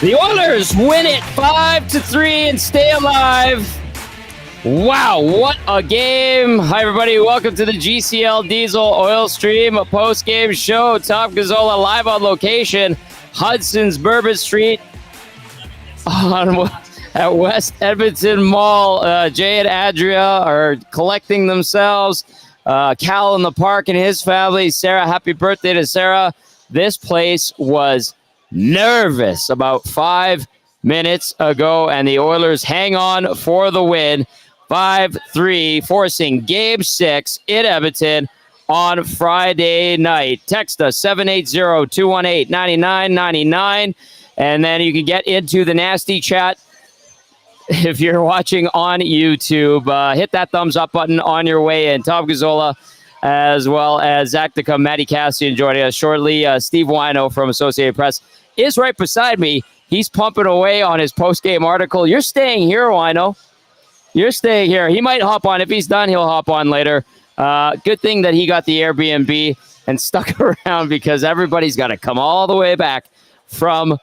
The Oilers win it 5-3 and stay alive. Wow, what a game. Hi, everybody. Welcome to the GCL Diesel Oil Stream, a post-game show. Top Gazzola live on location, Hudsons, Bourbon St at West Edmonton Mall. Jay and Adria are collecting themselves. Cal in the park and his family. Sarah, happy birthday to Sarah. This place was nervous about 5 minutes ago, and the Oilers hang on for the win 5-3, forcing Game 6 in Edmonton on Friday night. Text us 780-218-9999, and then you can get into the nasty chat if you're watching on YouTube. Hit that thumbs up button on your way in. Tom Gazzola, as well as Zachticum, Matt Kassian joining us shortly. Steve Wno from Associated Press is right beside me. He's pumping away on his post-game article. You're staying here, Whyno. You're staying here. He might hop on. If he's done, he'll hop on later. Good thing that he got the Airbnb and stuck around, because everybody's got to come all the way back from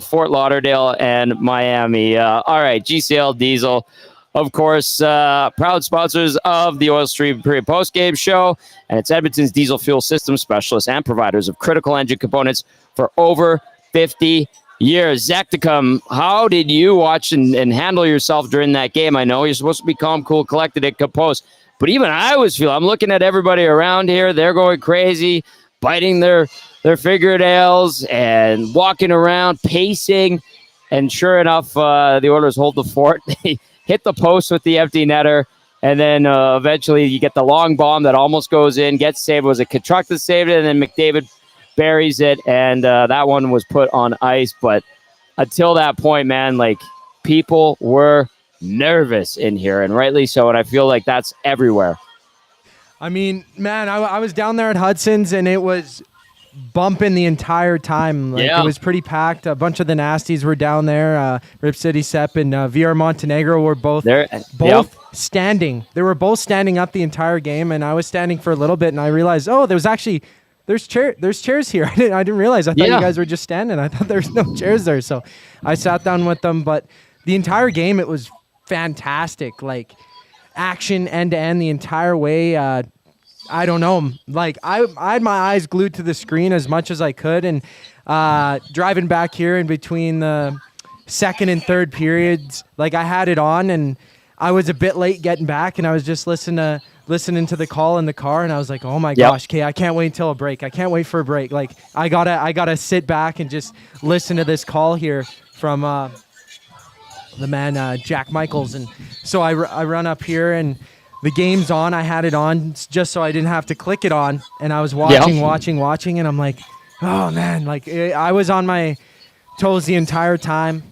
Fort Lauderdale and Miami. All right, GCL Diesel, of course, proud sponsors of the Oil Stream pre- post-game show, and it's Edmonton's diesel fuel system specialists and providers of critical engine components for over 50 years. Zachticum, how did you watch and handle yourself during that game? I know you're supposed to be calm, cool, collected, and composed, but even I I'm looking at everybody around here. They're going crazy, biting their fingernails and walking around, pacing, and sure enough, the Oilers hold the fort. They hit the post with the empty netter, and then eventually you get the long bomb that almost goes in, gets saved. Was it Tkachuk that saved it? And then McDavid buries it, and that one was put on ice. But until that point, man, like, people were nervous in here, and rightly so, and I feel like that's everywhere. I mean, man, I was down there at Hudsons, and it was bumping the entire time. Like, yeah. It was pretty packed. A bunch of the nasties were down there. Rip City Sepp and VR Montenegro were both standing. They were both standing up the entire game, and I was standing for a little bit, and I realized, there's chairs here. I didn't realize. I thought you guys were just standing. I thought there was no chairs there. So I sat down with them. But the entire game, it was fantastic. Like, action end to end the entire way. I don't know. Like, I had my eyes glued to the screen as much as I could, and driving back here in between the second and third periods, like, I had it on, and I was a bit late getting back, and I was just listening to the call in the car, and I was like, oh my gosh, okay, I can't wait until a break. I can't wait for a break. Like, I gotta sit back and just listen to this call here from the man Jack Michaels. And so I run up here, and the game's on. I had it on just so I didn't have to click it on, and I was watching, and I'm like, oh man, like, I was on my toes the entire time.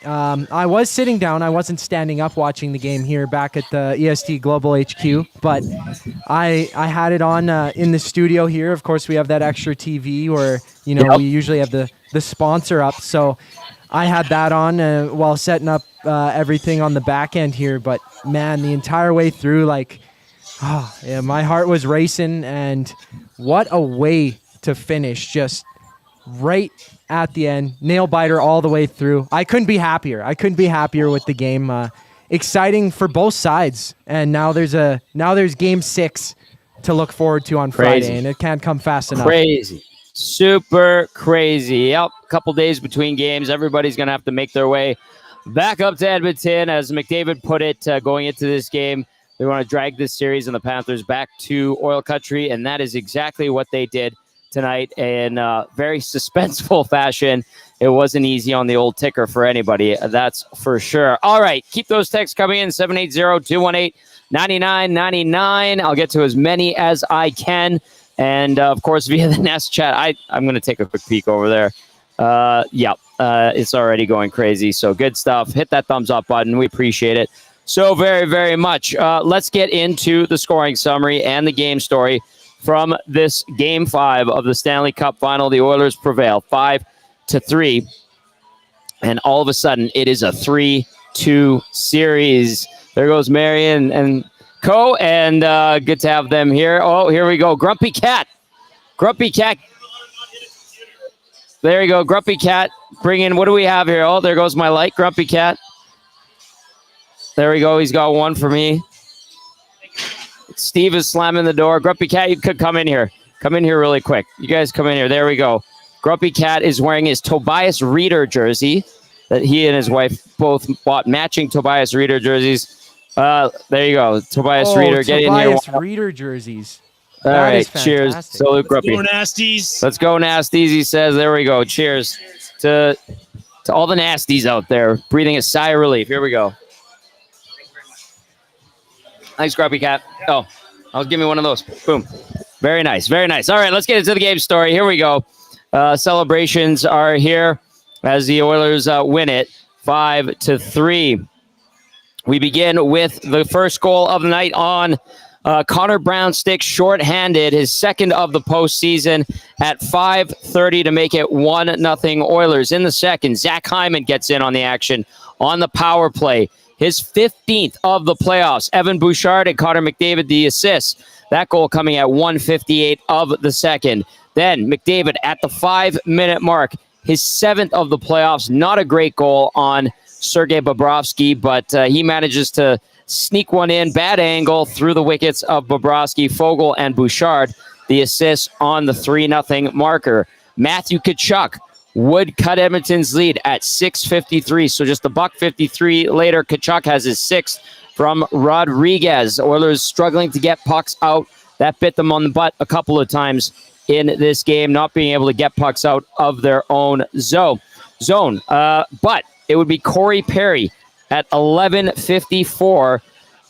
I was sitting down. I wasn't standing up watching the game here back at the EST Global HQ, but I had it on in the studio here. Of course, we have that extra TV where, we usually have the sponsor up. So I had that on while setting up everything on the back end here. But man, the entire way through, like, my heart was racing, and what a way to finish. Just right at the end, nail biter all the way through. I couldn't be happier. With the game. Exciting for both sides. And now there's Game 6 to look forward to on Friday, and it can't come fast enough. Crazy. Super crazy. Yep, a couple days between games. Everybody's going to have to make their way back up to Edmonton. As McDavid put it, going into this game, they want to drag this series and the Panthers back to oil country, and that is exactly what they did tonight in very suspenseful fashion. It wasn't easy on the old ticker for anybody, that's for sure. All right, keep those texts coming in, 780-218-9999. I'll get to as many as I can. And, of course, via the Nest chat, I'm going to take a quick peek over there. It's already going crazy. So good stuff. Hit that thumbs up button. We appreciate it so very, very much. Let's get into the scoring summary and the game story from this Game 5 of the Stanley Cup Final. The Oilers prevail 5-3, and all of a sudden it is a 3-2 series. There goes Marion and Co, and good to have them here. Oh, here we go. Grumpy Cat There you go. Grumpy Cat. Bring in, what do we have here? Oh, there goes my light. Grumpy Cat. There we go. He's got one for me. Steve is slamming the door. Grumpy Cat, you could come in here. Come in here really quick. You guys come in here. There we go. Grumpy Cat is wearing his Tobias Reeder jersey that he and his wife both bought matching Tobias Reeder jerseys. There you go. Tobias Reeder. Get in here. Tobias Reeder jerseys. All right. Cheers. Salute, Grumpy. Let's go, Nasties. Let's go, Nasties, he says. There we go. Cheers to all the Nasties out there breathing a sigh of relief. Here we go. Thanks, Grumpy Cat. Oh, I'll give me one of those. Boom. Very nice. Very nice. All right, let's get into the game story. Here we go. Celebrations are here as the Oilers win it 5-3. We begin with the first goal of the night on Connor Brown's stick, shorthanded, his second of the postseason at 5:30 to make it 1-0 Oilers. In the second, Zach Hyman gets in on the action on the power play. His 15th of the playoffs. Evan Bouchard and Connor McDavid the assists. That goal coming at 1:58 of the second. Then McDavid at the 5-minute mark. His 7th of the playoffs. Not a great goal on Sergei Bobrovsky, but he manages to sneak one in. Bad angle through the wickets of Bobrovsky, Foegele, and Bouchard. The assists on the 3-0 marker. Matthew Tkachuk would cut Edmonton's lead at 6:53. So just $1.53 later, Tkachuk has his 6th from Rodriguez. Oilers struggling to get pucks out. That bit them on the butt a couple of times in this game, not being able to get pucks out of their own zone. But it would be Corey Perry at 11:54,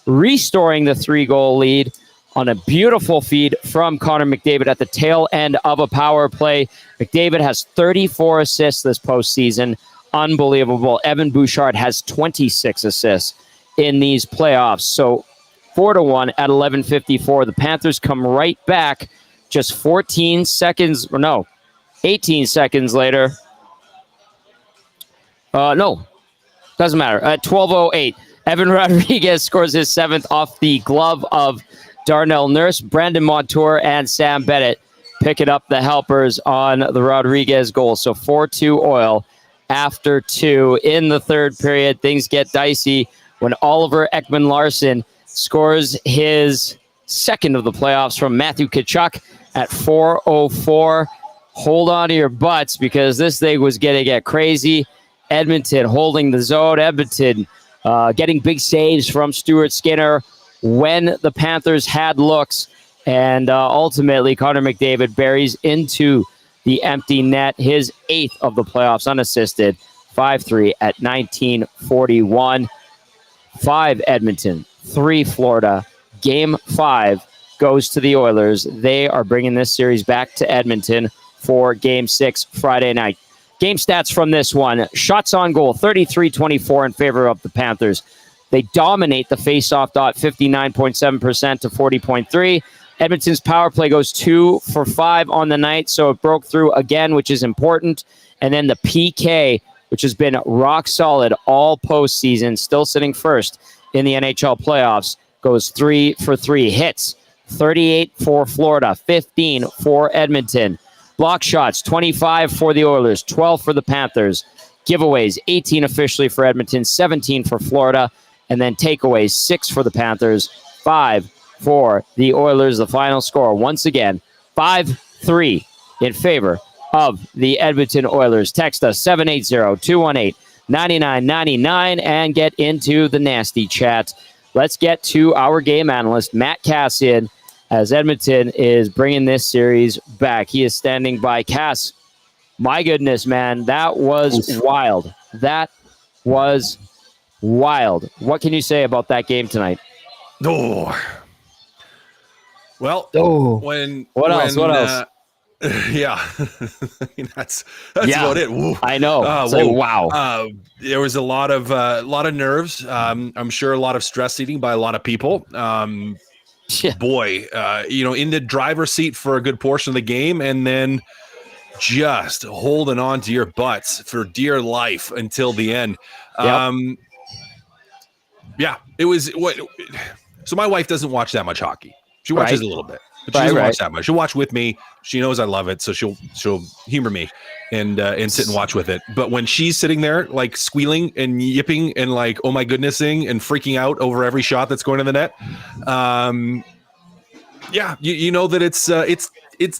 restoring the 3-goal lead on a beautiful feed from Connor McDavid at the tail end of a power play. McDavid has 34 assists this postseason. Unbelievable. Evan Bouchard has 26 assists in these playoffs. So 4-1 at 11:54. The Panthers come right back just 18 seconds later. Doesn't matter. At 12:08, Evan Rodriguez scores his 7th off the glove of Darnell Nurse. Brandon Montour and Sam Bennett picking up the helpers on the Rodriguez goal. So 4-2 Oil after 2. In the third period, things get dicey when Oliver Ekman-Larsson scores his 2nd of the playoffs from Matthew Tkachuk at 4:04. Hold on to your butts because this thing was going to get crazy. Edmonton holding the zone. Edmonton getting big saves from Stuart Skinner when the Panthers had looks. And ultimately, Connor McDavid buries into the empty net, his 8th of the playoffs unassisted. 5-3 at 19:41. 5 Edmonton, 3 Florida. Game 5 goes to the Oilers. They are bringing this series back to Edmonton for Game 6 Friday night. Game stats from this one. Shots on goal, 33-24 in favor of the Panthers. They dominate the faceoff dot, 59.7% to 40.3. Edmonton's power play goes 2 for 5 on the night, so it broke through again, which is important. And then the PK, which has been rock solid all postseason, still sitting first in the NHL playoffs, goes 3 for 3. Hits, 38 for Florida, 15 for Edmonton. Block shots, 25 for the Oilers, 12 for the Panthers. Giveaways, 18 officially for Edmonton, 17 for Florida. And then takeaways, 6 for the Panthers, 5 for the Oilers. The final score, once again, 5-3 in favor of the Edmonton Oilers. Text us 780-218-9999 and get into the nasty chat. Let's get to our game analyst, Matt Kassian, as Edmonton is bringing this series back. He is standing by. Cass, my goodness, man, that was wild. That was wild. What can you say about that game tonight? What else? Yeah, I mean, that's about it. Woo. I know. Wow. There was a lot of nerves. I'm sure a lot of stress eating by a lot of people. Boy, in the driver's seat for a good portion of the game, and then just holding on to your butts for dear life until the end. Yep. It was what. So my wife doesn't watch that much hockey. She watches a little bit. But she doesn't watch that much. She'll watch with me. She knows I love it, so she'll humor me and sit and watch with it. But when she's sitting there like squealing and yipping and like oh my goodnessing and freaking out over every shot that's going to the net, you know that it's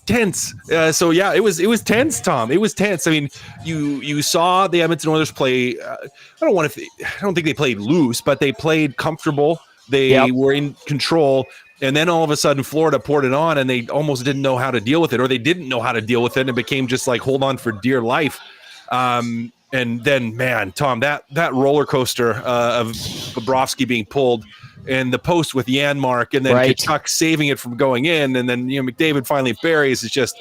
tense. So yeah, it was tense, Tom. It was tense. I mean, you saw the Edmonton Oilers play. I don't think they played loose, but they played comfortable. They were in control. And then all of a sudden, Florida poured it on, and they almost didn't know how to deal with it, or they didn't know how to deal with it, and it became just like hold on for dear life. And then, man, Tom, that roller coaster of Bobrovsky being pulled, and the post with Janmark, and then Tkachuk saving it from going in, and then McDavid finally buries. It's just,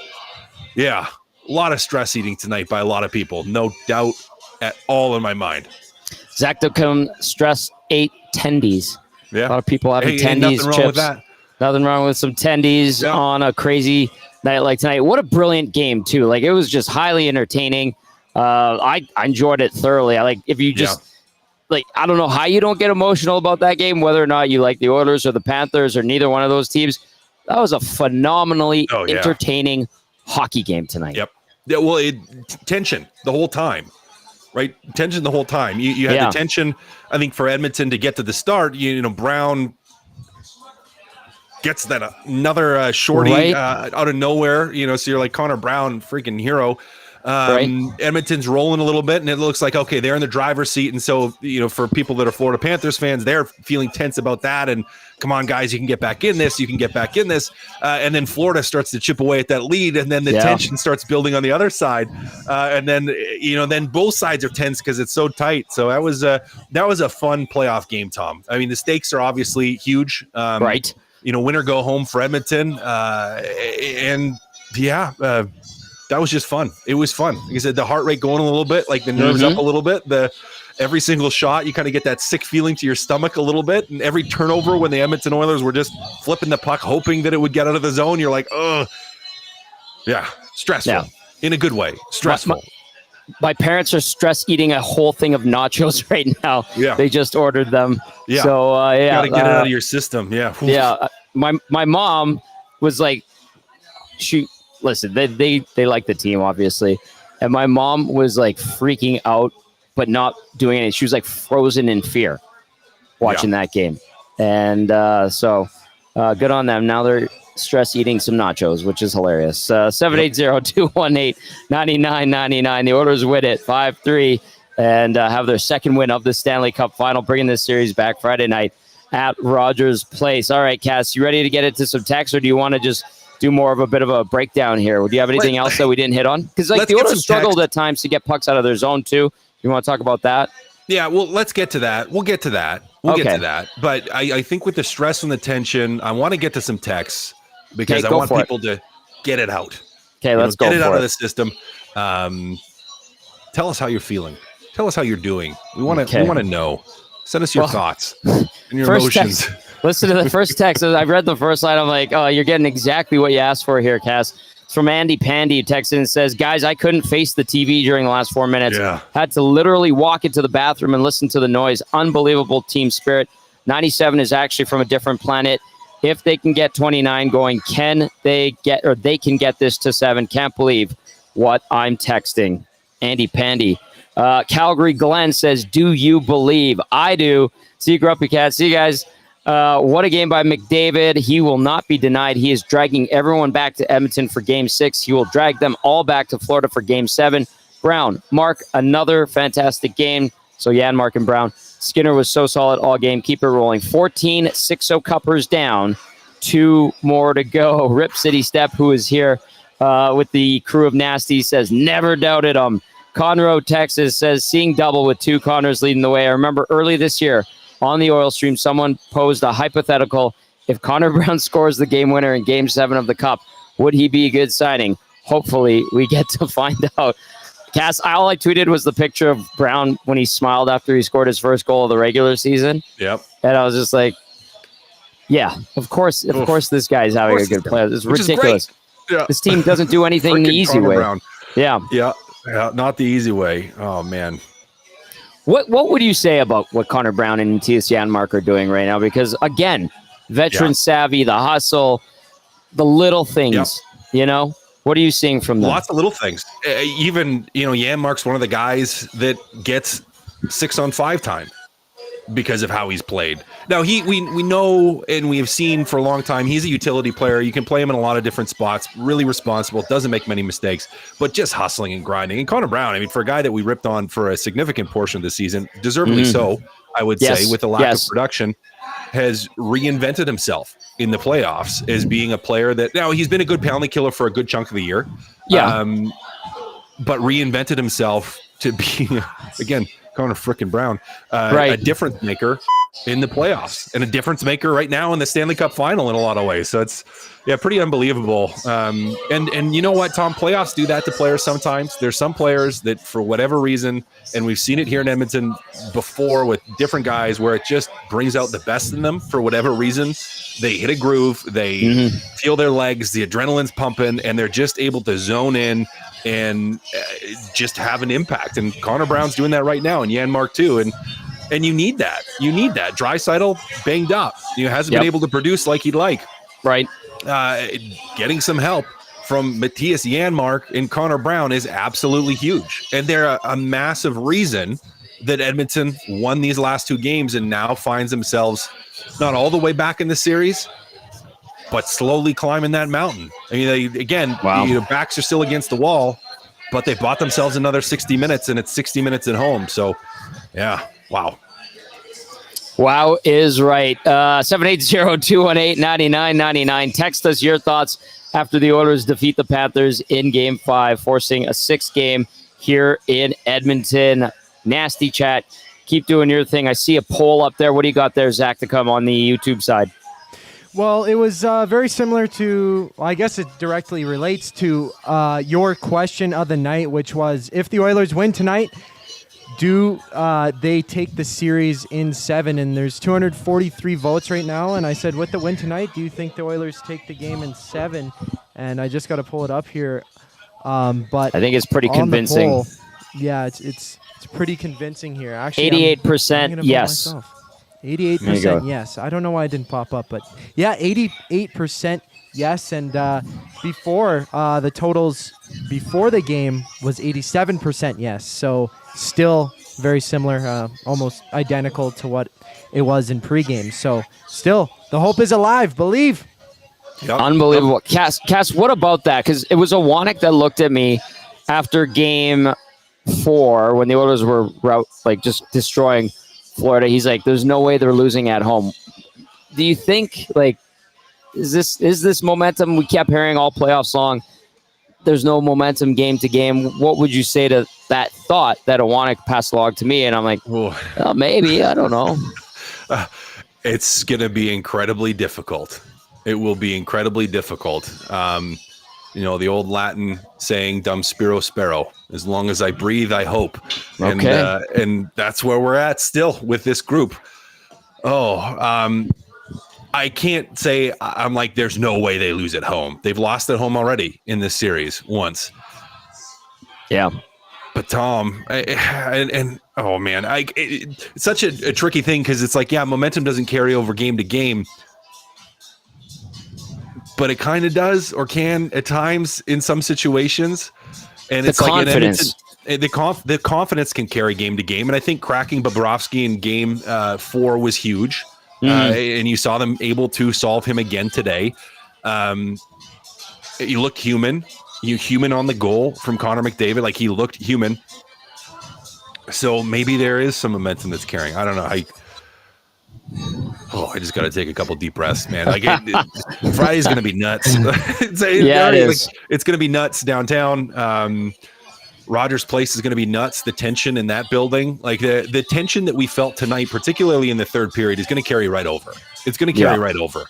a lot of stress eating tonight by a lot of people, no doubt at all in my mind. Zachticum stress 8 tendies. Yeah, a lot of people having tendies. Nothing wrong chips. with that. Nothing wrong with some tendies on a crazy night like tonight. What a brilliant game too! Like it was just highly entertaining. I enjoyed it thoroughly. I like if you just like I don't know how you don't get emotional about that game, whether or not you like the Oilers or the Panthers or neither one of those teams. That was a phenomenally entertaining hockey game tonight. Yep. Yeah, well, tension the whole time. Right, tension the whole time. You had the tension. I think for Edmonton to get to the start, Brown gets that another shorty out of nowhere. So you're like Connor Brown, freaking hero. Edmonton's rolling a little bit, and it looks like okay, they're in the driver's seat. And so for people that are Florida Panthers fans, they're feeling tense about that. And come on, guys, you can get back in this. You can get back in this. And then Florida starts to chip away at that lead, and then the tension starts building on the other side. And then then both sides are tense because it's so tight. So that was a fun playoff game, Tom. I mean, the stakes are obviously huge. Win or go home for Edmonton. That was just fun. It was fun. Like I said, the heart rate going a little bit, like the nerves up a little bit. Every single shot, you kind of get that sick feeling to your stomach a little bit. And every turnover when the Edmonton Oilers were just flipping the puck, hoping that it would get out of the zone, you're like, oh, stressful in a good way. Stressful. My parents are stress eating a whole thing of nachos right now. Yeah. They just ordered them. Yeah. So, you got to get it out of your system. Yeah. Yeah. My mom was like, listen, they like the team, obviously. And my mom was like freaking out, but not doing anything. She was like frozen in fear watching that game. And so good on them. Now they're stress eating some nachos, which is hilarious. 780-218-9999. The Oilers win it 5-3 and have their second win of the Stanley Cup Final, bringing this series back Friday night at Rogers Place. All right, Cass, you ready to get into some text, or do you want to just do more of a bit of a breakdown here? Do you have anything else that we didn't hit on? Because the Oilers struggled at times to get pucks out of their zone too. You want to talk about that? Yeah, well, let's get to that. We'll get to that. Get to that. But I think with the stress and the tension, I want to get to some texts because I want people to get it out. Okay, let's go. Get it out of the system. Tell us how you're feeling. Tell us how you're doing. We want to know. Send us your thoughts and your emotions. Listen to the first text. I read the first line. I'm like, oh, you're getting exactly what you asked for here, Cass. It's from Andy Pandy, who texted and says, guys, I couldn't face the TV during the last 4 minutes. Yeah. Had to literally walk into the bathroom and listen to the noise. Unbelievable team spirit. 97 is actually from a different planet. If they can get 29 going, they can get this to 7. Can't believe what I'm texting. Andy Pandy. Calgary Glenn says, do you believe? I do. See you, Grumpy Cat. See you guys. What a game by McDavid. He will not be denied. He is dragging everyone back to Edmonton for Game 6. He will drag them all back to Florida for Game 7. Brown, Mark, another fantastic game. So, Mark and Brown. Skinner was so solid all game. Keep it rolling. 14 6-0 Cuppers down. 2 more to go. Rip City Step, who is here with the crew of Nasty, says, never doubted him. Conroe, Texas, says, seeing double with 2 Connors leading the way. I remember early this year, on the Oil Stream, someone posed a hypothetical. If Connor Brown scores the game winner in Game 7 of the Cup, would he be a good signing? Hopefully, we get to find out. Cass, all I tweeted was the picture of Brown when he smiled after he scored his first goal of the regular season. Yep. And I was just like, yeah, of course this guy's having a good play. It's ridiculous. Yeah. This team doesn't do anything the easy way. Brown. Yeah, not the easy way. Oh, man. What would you say about what Connor Brown and Mattias Janmark are doing right now? Because, again, veteran savvy, the hustle, the little things, What are you seeing from them? Lots of little things. Even, Janmark's one of the guys that gets 6-on-5 time because of how he's played. Now, we know and we have seen for a long time, he's a utility player. You can play him in a lot of different spots, really responsible, doesn't make many mistakes, but just hustling and grinding. And Connor Brown, for a guy that we ripped on for a significant portion of the season, deservedly so, I would say, with the lack of production, has reinvented himself in the playoffs as being a player that, now he's been a good penalty killer for a good chunk of the year. But reinvented himself to be, again, Connor frickin' Brown, a difference maker in the playoffs and a difference maker right now in the Stanley Cup Final in a lot of ways. So it's pretty unbelievable. And you know what, Tom, playoffs do that to players sometimes. There's some players that for whatever reason, and we've seen it here in Edmonton before with different guys, where it just brings out the best in them for whatever reason. They hit a groove, they feel their legs, the adrenaline's pumping, and they're just able to zone in and just have an impact. And Connor Brown's doing that right now, and Janmark too. And you need that. You need that. Draisaitl banged up. Hasn't been able to produce like he'd like. Right. Getting some help from Matthias Janmark and Connor Brown is absolutely huge. And they're a massive reason that Edmonton won these last two games and now finds themselves not all the way back in the series, but slowly climbing that mountain. Backs are still against the wall, but they bought themselves another 60 minutes, and it's 60 minutes at home. So, wow. Wow is right. 780-218-9999. Text us your thoughts after the Oilers defeat the Panthers in Game 5, forcing a 6th game here in Edmonton. Nasty chat. Keep doing your thing. I see a poll up there. What do you got there, Zachticum, on the YouTube side? Well, it was very similar to, I guess it directly relates to your question of the night, which was, if the Oilers win tonight, do they take the series in 7? And there's 243 votes right now. And I said, with the win tonight, do you think the Oilers take the game in 7? And I just got to pull it up here. But I think it's pretty convincing. Poll, it's pretty convincing here. Actually, 88% yes. 88% yes. I don't know why it didn't pop up, but 88% yes. And before the totals before the game was 87% yes. So still very similar, almost identical to what it was in pregame. So still, the hope is alive. Believe. Yep. Unbelievable. Cass, what about that? Because it was a Whyno that looked at me after Game 4 when the Oilers were just destroying Florida. He's like, there's no way they're losing at home. Do you think, is this momentum? We kept hearing all playoffs long, there's no momentum game to game. What would you say to that thought that Whyno passed along to me? And I'm like, well, maybe, I don't know. It's going to be incredibly difficult. It will be incredibly difficult. The old Latin saying, dum spiro spero. As long as I breathe, I hope. Okay. And that's where we're at still with this group. I can't say I'm like, there's no way they lose at home. They've lost at home already in this series once. Yeah. But Tom, it's such a tricky thing because it's like, momentum doesn't carry over game to game. But it kind of does, or can at times in some situations. And it's like the confidence can carry game to game. And I think cracking Bobrovsky in Game 4 was huge. And you saw them able to solve him again today. You look human. You human on the goal from Connor McDavid. Like, he looked human. So maybe there is some momentum that's carrying. I don't know. I just got to take a couple deep breaths, man. Friday's going to be nuts. It's going to be nuts downtown. Rogers Place is going to be nuts. The tension in that building, like the tension that we felt tonight, particularly in the third period, is going to carry right over. It's going to carry right over.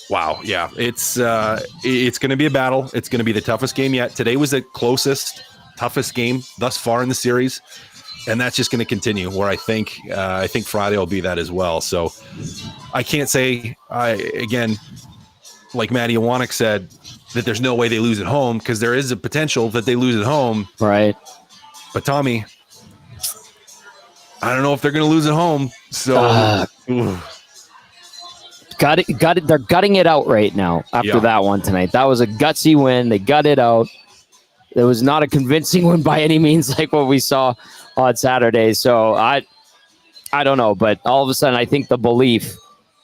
Wow. Yeah. It's going to be a battle. It's going to be the toughest game yet. Today was the closest, toughest game thus far in the series. And that's just going to continue, where I think Friday will be that as well. So I can't say, again, like Matty Whyno said, that there's no way they lose at home, because there is a potential that they lose at home. Right. But Tommy, I don't know if they're going to lose at home. So got it. They're gutting it out right now after that one tonight. That was a gutsy win. They gut it out. It was not a convincing one by any means, like what we saw on Saturday. So I don't know, but all of a sudden, I think the belief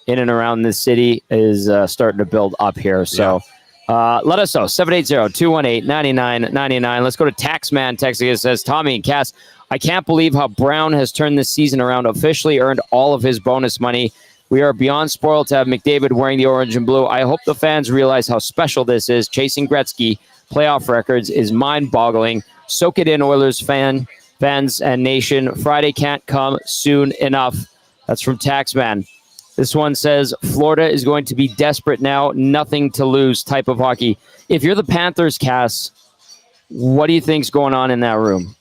in and around this city is starting to build up here. So let us know. 780-218-9999. Let's go to Taxman texting. It says, Tommy and Cass, I can't believe how Brown has turned this season around, officially earned all of his bonus money. We are beyond spoiled to have McDavid wearing the orange and blue. I hope the fans realize how special this is. Chasing Gretzky playoff records is mind-boggling. Soak it in, Oilers fans and nation. Friday can't come soon enough. That's from Taxman. This one says, Florida is going to be desperate now. Nothing to lose type of hockey. If you're the Panthers, Cass, what do you think's going on in that room?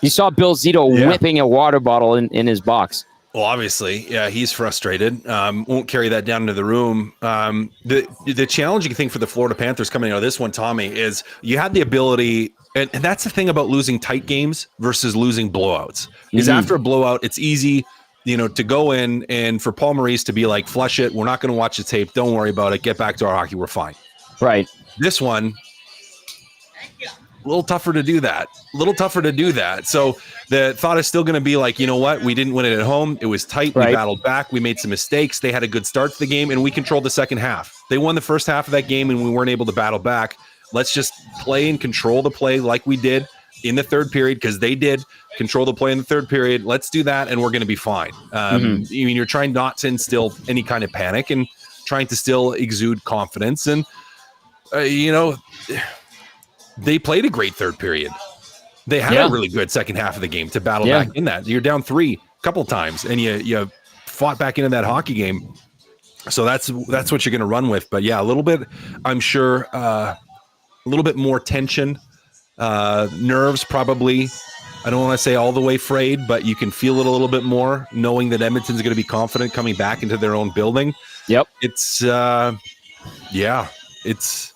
You saw Bill Zito whipping a water bottle in his box. Well, obviously, he's frustrated. Won't carry that down into the room. The challenging thing for the Florida Panthers coming out of this one, Tommy, is you had the ability, and that's the thing about losing tight games versus losing blowouts, is after a blowout, it's easy, to go in and for Paul Maurice to be like, flush it. We're not going to watch the tape. Don't worry about it. Get back to our hockey. We're fine. Right. This one, a little tougher to do that. So the thought is still going to be like, you know what? We didn't win it at home. It was tight. We battled back. We made some mistakes. They had a good start to the game, and we controlled the second half. They won the first half of that game, and we weren't able to battle back. Let's just play and control the play like we did in the third period, because they did control the play in the third period. Let's do that, and we're going to be fine. I mean, you're trying not to instill any kind of panic and trying to still exude confidence. And, they played a great third period. They had a really good second half of the game to battle back in that. You're down 3 a couple times, and you fought back into that hockey game. So that's what you're going to run with. But a little bit, I'm sure, a little bit more tension, nerves probably. I don't want to say all the way frayed, but you can feel it a little bit more, knowing that Edmonton's going to be confident coming back into their own building. Yep. It's it's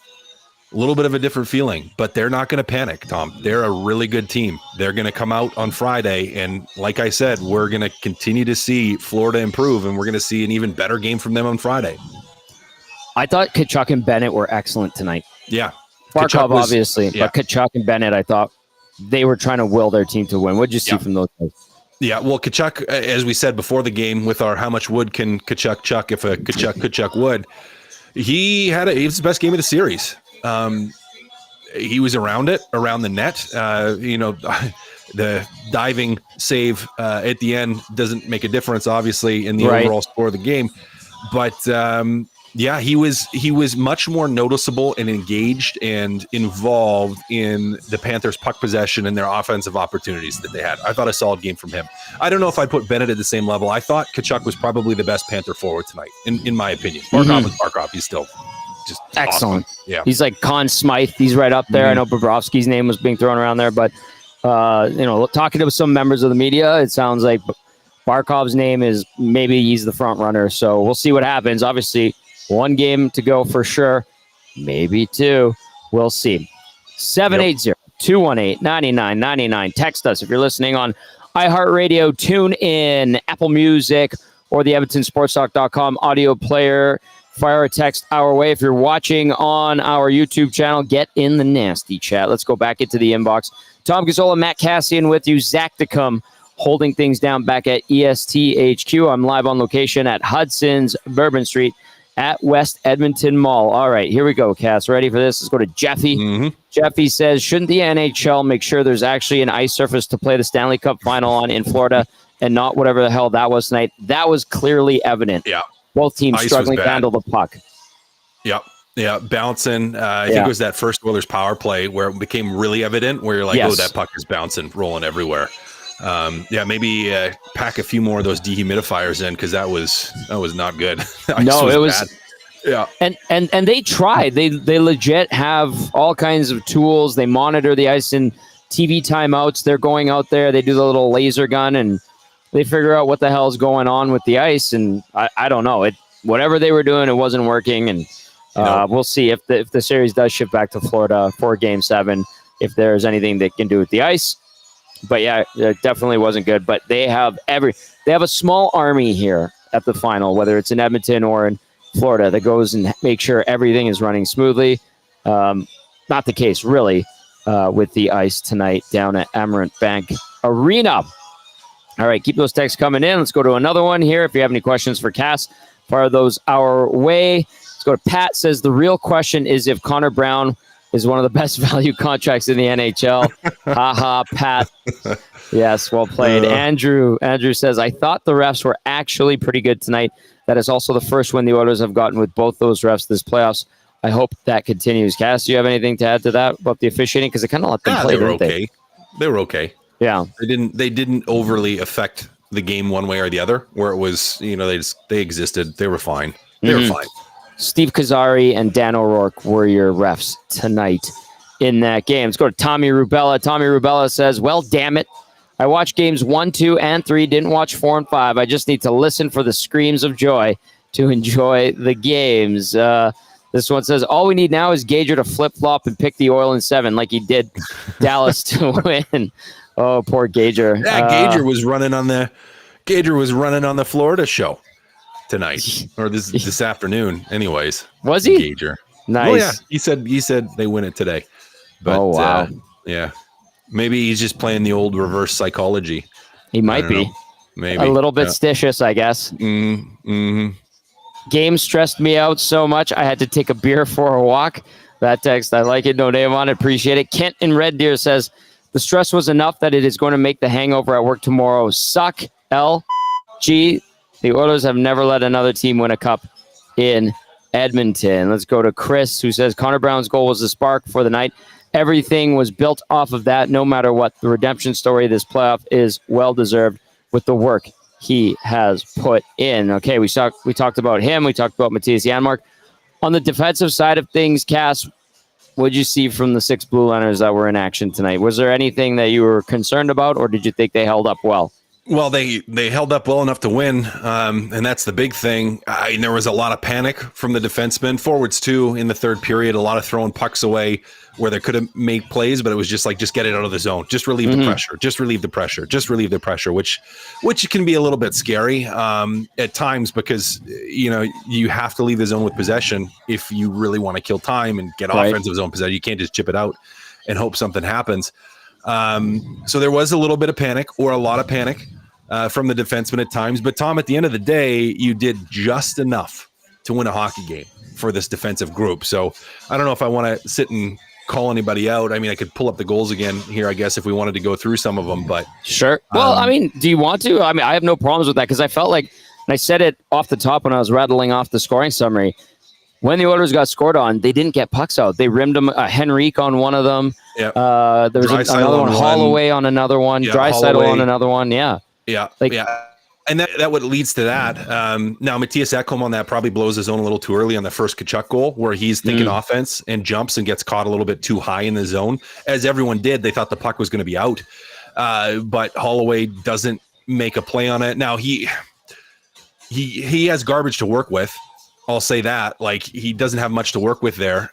a little bit of a different feeling, but they're not going to panic, Tom. They're a really good team. They're going to come out on Friday, and like I said, we're going to continue to see Florida improve, and we're going to see an even better game from them on Friday. I thought Tkachuk and Bennett were excellent tonight. Yeah. Barkov, obviously, but Tkachuk and Bennett, I thought they were trying to will their team to win. What did you see from those guys? Yeah, well, Tkachuk, as we said before the game, with our how much wood can Tkachuk chuck if a Tkachuk would, he was his best game of the series. He was around the net. The diving save at the end doesn't make a difference, obviously, in the overall score of the game. But he was much more noticeable and engaged and involved in the Panthers' puck possession and their offensive opportunities that they had. I thought a solid game from him. I don't know if I put Bennett at the same level. I thought Tkachuk was probably the best Panther forward tonight, in my opinion. Barkov was Barkov. He's still just excellent. Awesome. Yeah, he's like Conn Smythe. He's right up there. I know Bobrovsky's name was being thrown around there, but talking to some members of the media, it sounds like Barkov's name is maybe he's the front runner. So we'll see what happens. Obviously, 1 game to go for sure, maybe 2. We'll see. 780-218-9999. Text us if you're listening on iHeartRadio, tune in, Apple Music, or the EdmontonSportsTalk.com audio player. Fire a text our way. If you're watching on our YouTube channel, get in the nasty chat. Let's go back into the inbox. Tom Gazzola, Matt Kassian with you. Zachticum holding things down back at ESTHQ. I'm live on location at Hudsons, Bourbon Street at West Edmonton Mall. All right, here we go, Cass. Ready for this? Let's go to Jeffy. Jeffy says, shouldn't the NHL make sure there's actually an ice surface to play the Stanley Cup Final on in Florida and not whatever the hell that was tonight? That was clearly evident. Yeah. Both teams ice struggling to handle the puck. Yep. Yeah, bouncing. I think it was that first Oilers power play where it became really evident, where you're like, oh, that puck is bouncing, rolling everywhere. Maybe pack a few more of those dehumidifiers in, because that was not good. No, it was bad. Yeah. And they tried. They legit have all kinds of tools. They monitor the ice in TV timeouts. They're going out there. They do the little laser gun and they figure out what the hell is going on with the ice. And I don't know. Whatever they were doing, it wasn't working. And we'll see if the series does shift back to Florida for Game 7, if there's anything they can do with the ice. But yeah, it definitely wasn't good. But they have a small army here at the final, whether it's in Edmonton or in Florida, that goes and makes sure everything is running smoothly. Not the case, really, with the ice tonight down at Amarant Bank Arena. All right, keep those texts coming in. Let's go to another one here. If you have any questions for Cass, fire those our way. Let's go to Pat. Says the real question is if Connor Brown is one of the best value contracts in the NHL. Ha, Pat. Yes, well played. Andrew says, I thought the refs were actually pretty good tonight. That is also the first win the Oilers have gotten with both those refs this playoffs. I hope that continues. Cass, do you have anything to add to that about the officiating? Because they kind of let them play, didn't they? They were okay. Yeah. They didn't overly affect the game one way or the other, where it was, they existed. They were fine. They were fine. Steve Kazari and Dan O'Rourke were your refs tonight in that game. Let's go to Tommy Rubella. Tommy Rubella says, well, damn it. I watched games 1, 2, and 3. Didn't watch 4 and 5. I just need to listen for the screams of joy to enjoy the games. This one says, all we need now is Gager to flip-flop and pick the Oil in 7 like he did Dallas to win. Oh, poor Gager. Yeah, Gager was running on the Florida show tonight or this afternoon. Anyways, was he? Gager. Nice. Oh yeah, he said they win it today. But wow. Yeah. Maybe he's just playing the old reverse psychology. He might be. Maybe a little bit stitious, I guess. Game stressed me out so much I had to take a beer for a walk. That text, I like it. No name on it. Appreciate it. Kent in Red Deer says, the stress was enough that it is going to make the hangover at work tomorrow suck. LG. The Oilers have never let another team win a cup in Edmonton. Let's go to Chris, who says Connor Brown's goal was the spark for the night. Everything was built off of that. No matter what, the redemption story this playoff is well-deserved with the work he has put in. Okay, we talked about him. We talked about Matthias Janmark. On the defensive side of things, Cass, what did you see from the 6 blue liners that were in action tonight? Was there anything that you were concerned about, or did you think they held up well? Well, they held up well enough to win, and that's the big thing. There was a lot of panic from the defensemen. Forwards, too, in the third period, a lot of throwing pucks away where they could have made plays, but it was just like, just get it out of the zone. Just relieve the pressure. Just relieve the pressure. Just relieve the pressure, which can be a little bit scary at times because, you have to leave the zone with possession if you really want to kill time and get offensive zone possession. You can't just chip it out and hope something happens. So there was a little bit of panic or a lot of panic from the defenseman at times. But, Tom, at the end of the day, you did just enough to win a hockey game for this defensive group. So I don't know if I want to sit and call anybody out. I mean, I could pull up the goals again here, I guess, if we wanted to go through some of them. But sure. Well, do you want to? I mean, I have no problems with that because I felt like, and I said it off the top when I was rattling off the scoring summary, when the Oilers got scored on, they didn't get pucks out. They rimmed them. Henrique on one of them. Yeah. There was another one. Holloway on another one. Yeah, Draisaitl on another one. Yeah. Yeah. And that what leads to that. Now, Matthias Ekholm on that probably blows his own a little too early on the first Tkachuk goal where he's thinking offense and jumps and gets caught a little bit too high in the zone. As everyone did, they thought the puck was going to be out. But Holloway doesn't make a play on it. Now, he has garbage to work with. I'll say that. Like, he doesn't have much to work with there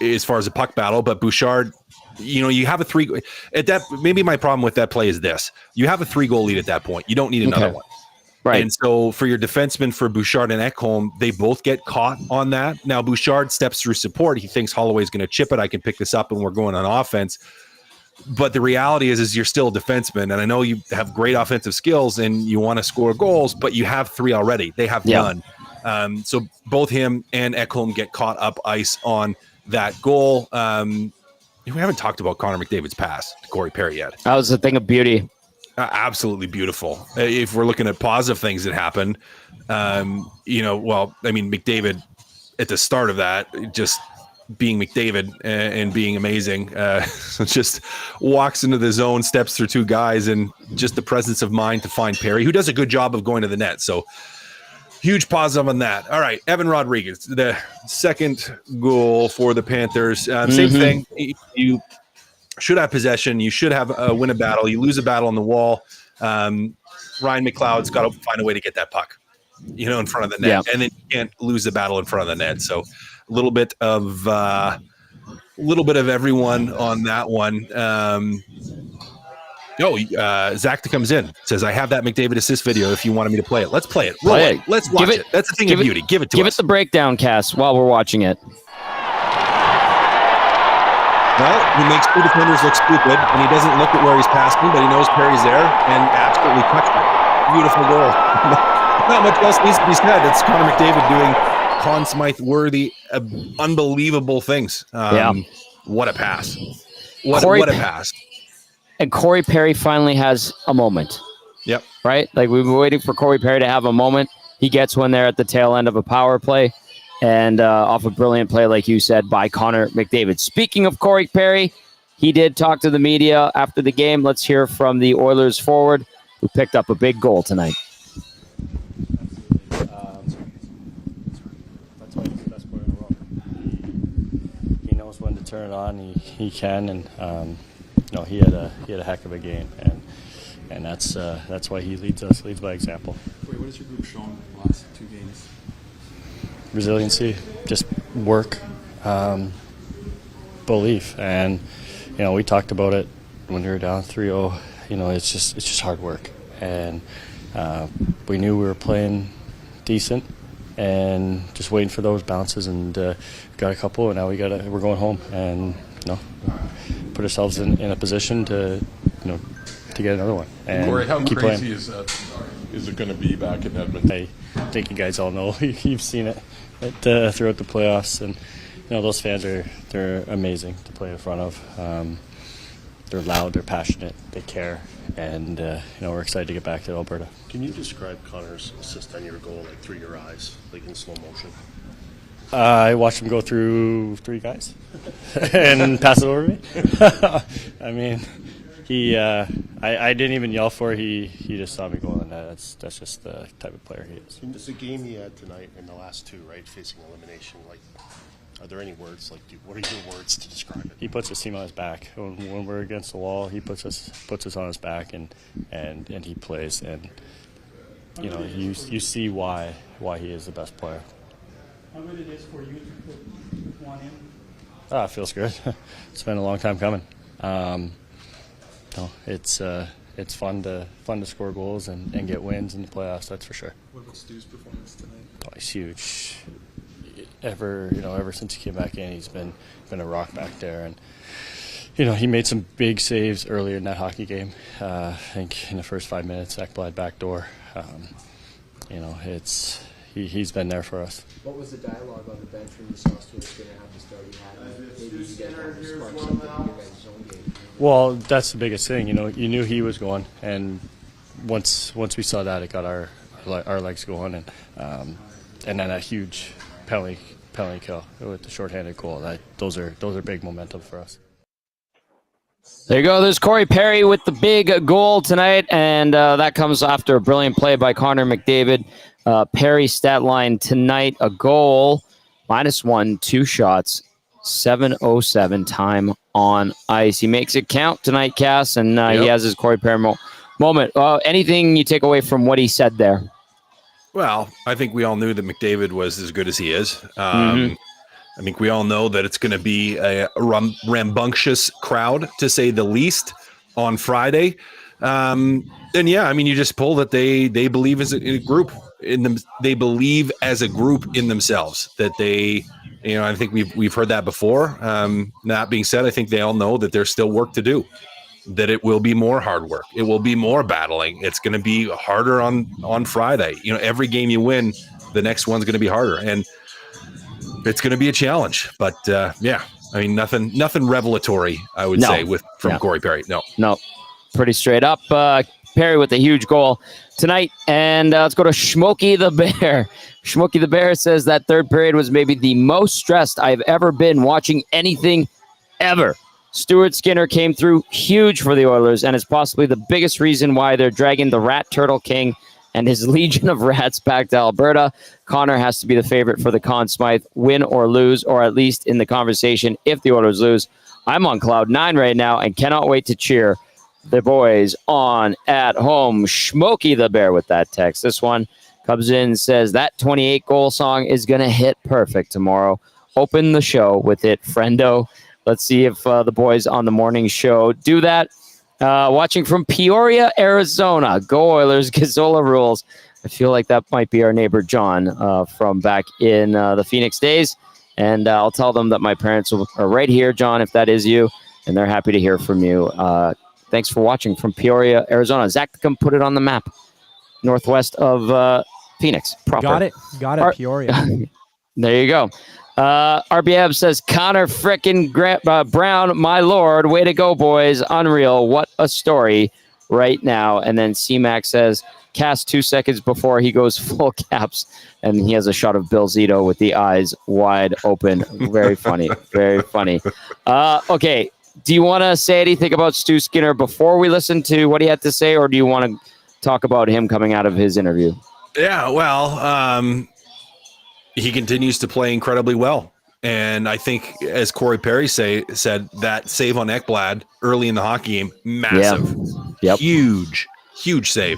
as far as a puck battle. But Bouchard, you have a 3 at that. Maybe my problem with that play is this: you have a 3-goal lead at that point. You don't need another one, right? And so for your defensemen, for Bouchard and Ekholm, they both get caught on that. Now Bouchard steps through support. He thinks Holloway's going to chip it. I can pick this up, and we're going on offense. But the reality is you're still a defenseman, and I know you have great offensive skills and you want to score goals, but you have 3 already. They have none. So both him and Ekholm get caught up ice on that goal. We haven't talked about Connor McDavid's pass to Corey Perry yet. That was a thing of beauty. Absolutely beautiful. If we're looking at positive things that happened, McDavid at the start of that, just being McDavid and being amazing, just walks into the zone, steps through 2 guys, and just the presence of mind to find Perry, who does a good job of going to the net. So huge positive on that. All right, Evan Rodriguez, the second goal for the Panthers. Same thing. You should have possession. You should have win a battle. You lose a battle on the wall. Ryan McLeod's got to find a way to get that puck, in front of the net, and then you can't lose the battle in front of the net. So a little bit of everyone on that one. Zachticum's in. Says, I have that McDavid assist video if you wanted me to play it. Let's play it. Roll it. Let's watch it. That's the thing of beauty. Give it to us. Give it the breakdown, Cass, while we're watching it. Well, he makes two defenders look stupid, and he doesn't look at where he's passing, but he knows Perry's there, and absolutely touched it. Beautiful goal. Not much else needs to be said. It's Connor McDavid doing Conn Smythe-worthy, unbelievable things. What a pass. What a pass. And Corey Perry finally has a moment. Yep. Right? Like, we've been waiting for Corey Perry to have a moment. He gets one there at the tail end of a power play. And off a brilliant play, like you said, by Connor McDavid. Speaking of Corey Perry, he did talk to the media after the game. Let's hear from the Oilers forward, who picked up a big goal tonight. That's why he's the best player in the world. He knows when to turn it on. He can, and he had a heck of a game, and that's why he leads by example. Wait, what has your group shown in the last 2 games? Resiliency, just work, belief, and we talked about it when we were down 3-0. It's just hard work, and we knew we were playing decent, and just waiting for those bounces, and got a couple, and now we're going home, and put ourselves in a position to get another one. And Corey, how keep crazy playing. is it going to be back in Edmonton? I think you guys all know. You've seen it throughout the playoffs, and those fans they're amazing to play in front of. They're loud, they're passionate, they care, and we're excited to get back to Alberta. Can you describe Connor's assist on your goal, like through your eyes, like in slow motion? I watched him go through 3 guys and pass it over to me. I mean, I didn't even yell for it. He just saw me go in the net. That's just the type of player he is. It's a game he had tonight in the last 2, right? Facing elimination. Like, are there any words? Like, what are your words to describe it? He puts his team on his back. When we're against the wall, he puts us on his back, and he plays. And you see why he is the best player. How good it is for you to put one in? It feels good. It's been a long time coming. It's fun to score goals and get wins in the playoffs. That's for sure. What about Stu's performance tonight? He's huge. Ever since he came back in, he's been a rock back there, and he made some big saves earlier in that hockey game. I think in the first 5 minutes, Ekblad backdoor. He's been there for us. What was the dialogue on the bench when you saw Stuart Skinner have the start he had? Maybe you guys wanted to spark something in your guys' zone game. Well, that's the biggest thing. You knew he was going, and once we saw that, it got our legs going, and then that huge penalty kill with the shorthanded goal. Those are big momentum for us. There you go. There's Corey Perry with the big goal tonight, and that comes after a brilliant play by Connor McDavid. Perry's stat line tonight: a goal, -1, 2 shots, 7:07 time on ice. He makes it count tonight, Cass, and he has his Corey Perry moment. Anything you take away from what he said there? Well, I think we all knew that McDavid was as good as he is. I think we all know that it's going to be a rambunctious crowd, to say the least, on Friday. And you just pull that they believe as a group in them. They believe as a group in themselves that they, I think we've heard that before. That being said, I think they all know that there's still work to do, that it will be more hard work. It will be more battling. It's going to be harder on Friday. Every game you win, the next one's going to be harder. And it's going to be a challenge, but nothing revelatory, I would say, from Corey Perry. No, pretty straight up. Perry with a huge goal tonight, and let's go to Smokey the Bear. Smokey the Bear says that third period was maybe the most stressed I've ever been watching anything ever. Stuart Skinner came through huge for the Oilers, and is possibly the biggest reason why they're dragging the Rat Turtle King and his legion of rats back to Alberta. Connor has to be the favorite for the Conn Smythe, win or lose, or at least in the conversation if the Oilers lose. I'm on cloud 9 right now and cannot wait to cheer the boys on at home. Smokey the Bear with that text. This one comes in and says that 28-goal song is going to hit perfect tomorrow. Open the show with it, friendo. Let's see if the boys on the morning show do that. Watching from Peoria, Arizona. Go Oilers, Gazzola rules. I feel like that might be our neighbor John from back in the Phoenix days. And I'll tell them that my parents are right here, John, if that is you. And they're happy to hear from you. Thanks for watching from Peoria, Arizona. Zachticum put it on the map. Northwest of Phoenix proper. Got it, Peoria. There you go. RBF says, Connor frickin' Brown, my lord. Way to go, boys. Unreal. What a story right now. And then C-Mac says, cast 2 seconds before he goes full caps. And he has a shot of Bill Zito with the eyes wide open. Very funny. Very funny. Okay. Do you want to say anything about Stu Skinner before we listen to what he had to say, or do you want to talk about him coming out of his interview? Yeah, well, he continues to play incredibly well. And I think, as Corey Perry said, that save on Ekblad early in the hockey game, massive. Yep. Huge save.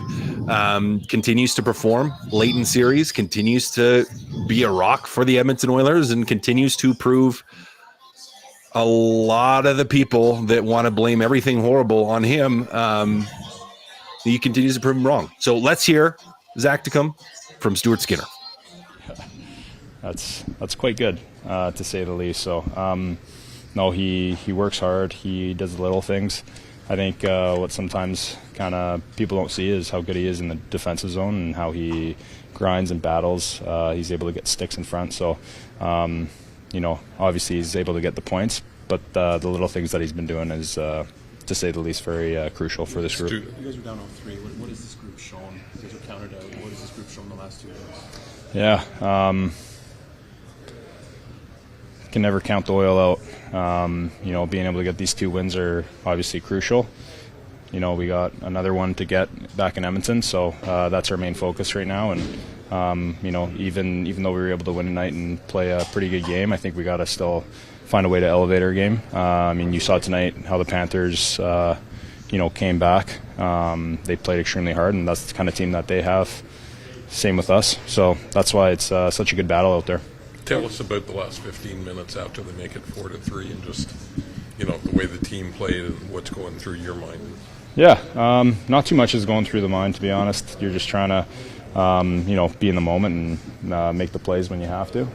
Continues to perform late in series, continues to be a rock for the Edmonton Oilers, and continues to prove a lot of the people that want to blame everything horrible on him, he continues to prove him wrong. So let's hear Zachticum from Stuart Skinner. That's quite good, to say the least. So, no, he works hard. He does the little things. I think what sometimes kind of people don't see is how good he is in the defensive zone and how he grinds and battles. He's able to get sticks in front. So, obviously he's able to get the points, but the little things that he's been doing is, to say the least, very crucial for this group. You guys are down 0-3. What has this group shown? You guys are counted out. What has this group shown the last 2 games? Yeah. Can never count the Oil out. Being able to get these 2 wins are obviously crucial. We got another one to get back in Edmonton, so that's our main focus right now. And even though we were able to win tonight and play a pretty good game, I think we got to still find a way to elevate our game. You saw tonight how the Panthers, came back. They played extremely hard, and that's the kind of team that they have. Same with us. So that's why it's such a good battle out there. Tell us about the last 15 minutes after they make it 4-3, and just the way the team played and what's going through your mind. Yeah, not too much is going through the mind, to be honest. You're just trying to, be in the moment and make the plays when you have to.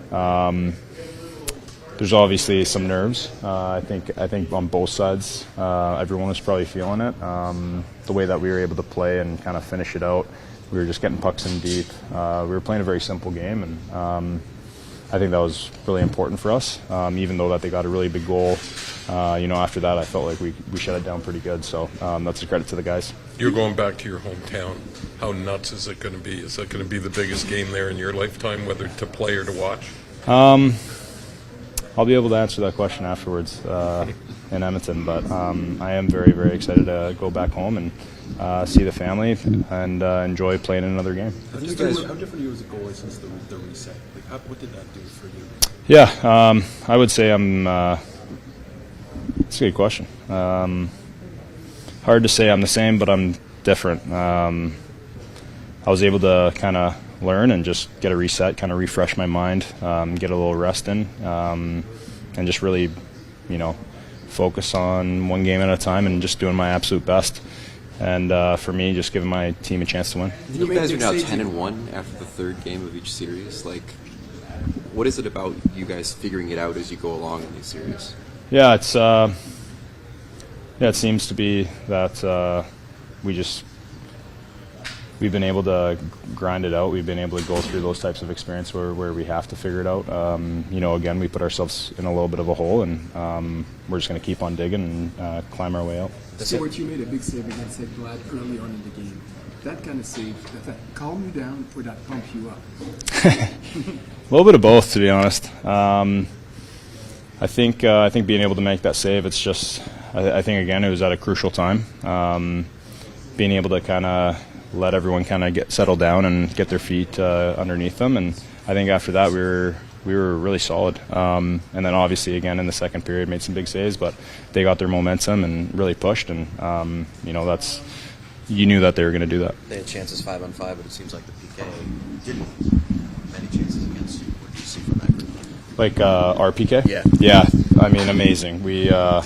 There's obviously some nerves. I think on both sides, everyone was probably feeling it. The way that we were able to play and kind of finish it out, we were just getting pucks in deep. We were playing a very simple game, and I think that was really important for us. Even though that they got a really big goal, after that I felt like we shut it down pretty good. So that's a credit to the guys. You're going back to your hometown. How nuts is it going to be? Is that going to be the biggest game there in your lifetime, whether to play or to watch? I'll be able to answer that question afterwards in Edmonton, but I am very, very excited to go back home and see the family and enjoy playing another game. How different are you as a goalie since the reset? What did that do for you? Yeah, I would say I'm. It's a good question. Hard to say I'm the same, but I'm different. I was able to kind of learn and just get a reset, kind of refresh my mind, get a little rest in, and just really, focus on one game at a time and just doing my absolute best. And for me, just giving my team a chance to win. You guys are now 10-1 after the 3rd game of each series. What is it about you guys figuring it out as you go along in these series? Yeah, it's it seems to be that we've been able to grind it out. We've been able to go through those types of experience where we have to figure it out. Again, we put ourselves in a little bit of a hole, and we're just going to keep on digging and climb our way out. Stewart, you made a big save against Ekblad early on in the game. That kind of save, does that calm you down or that pump you up? A little bit of both, to be honest. I think being able to make that save, it's just, I think again it was at a crucial time. Being able to kind of let everyone kind of get settled down and get their feet underneath them, and I think after that we were really solid. And then obviously again in the second period made some big saves, but they got their momentum and really pushed, and you knew that they were going to do that. They had chances 5-on-5, but it seems like the PK didn't many chances against you. What did you see from that group? Like our PK? Yeah. Yeah, I mean, amazing. I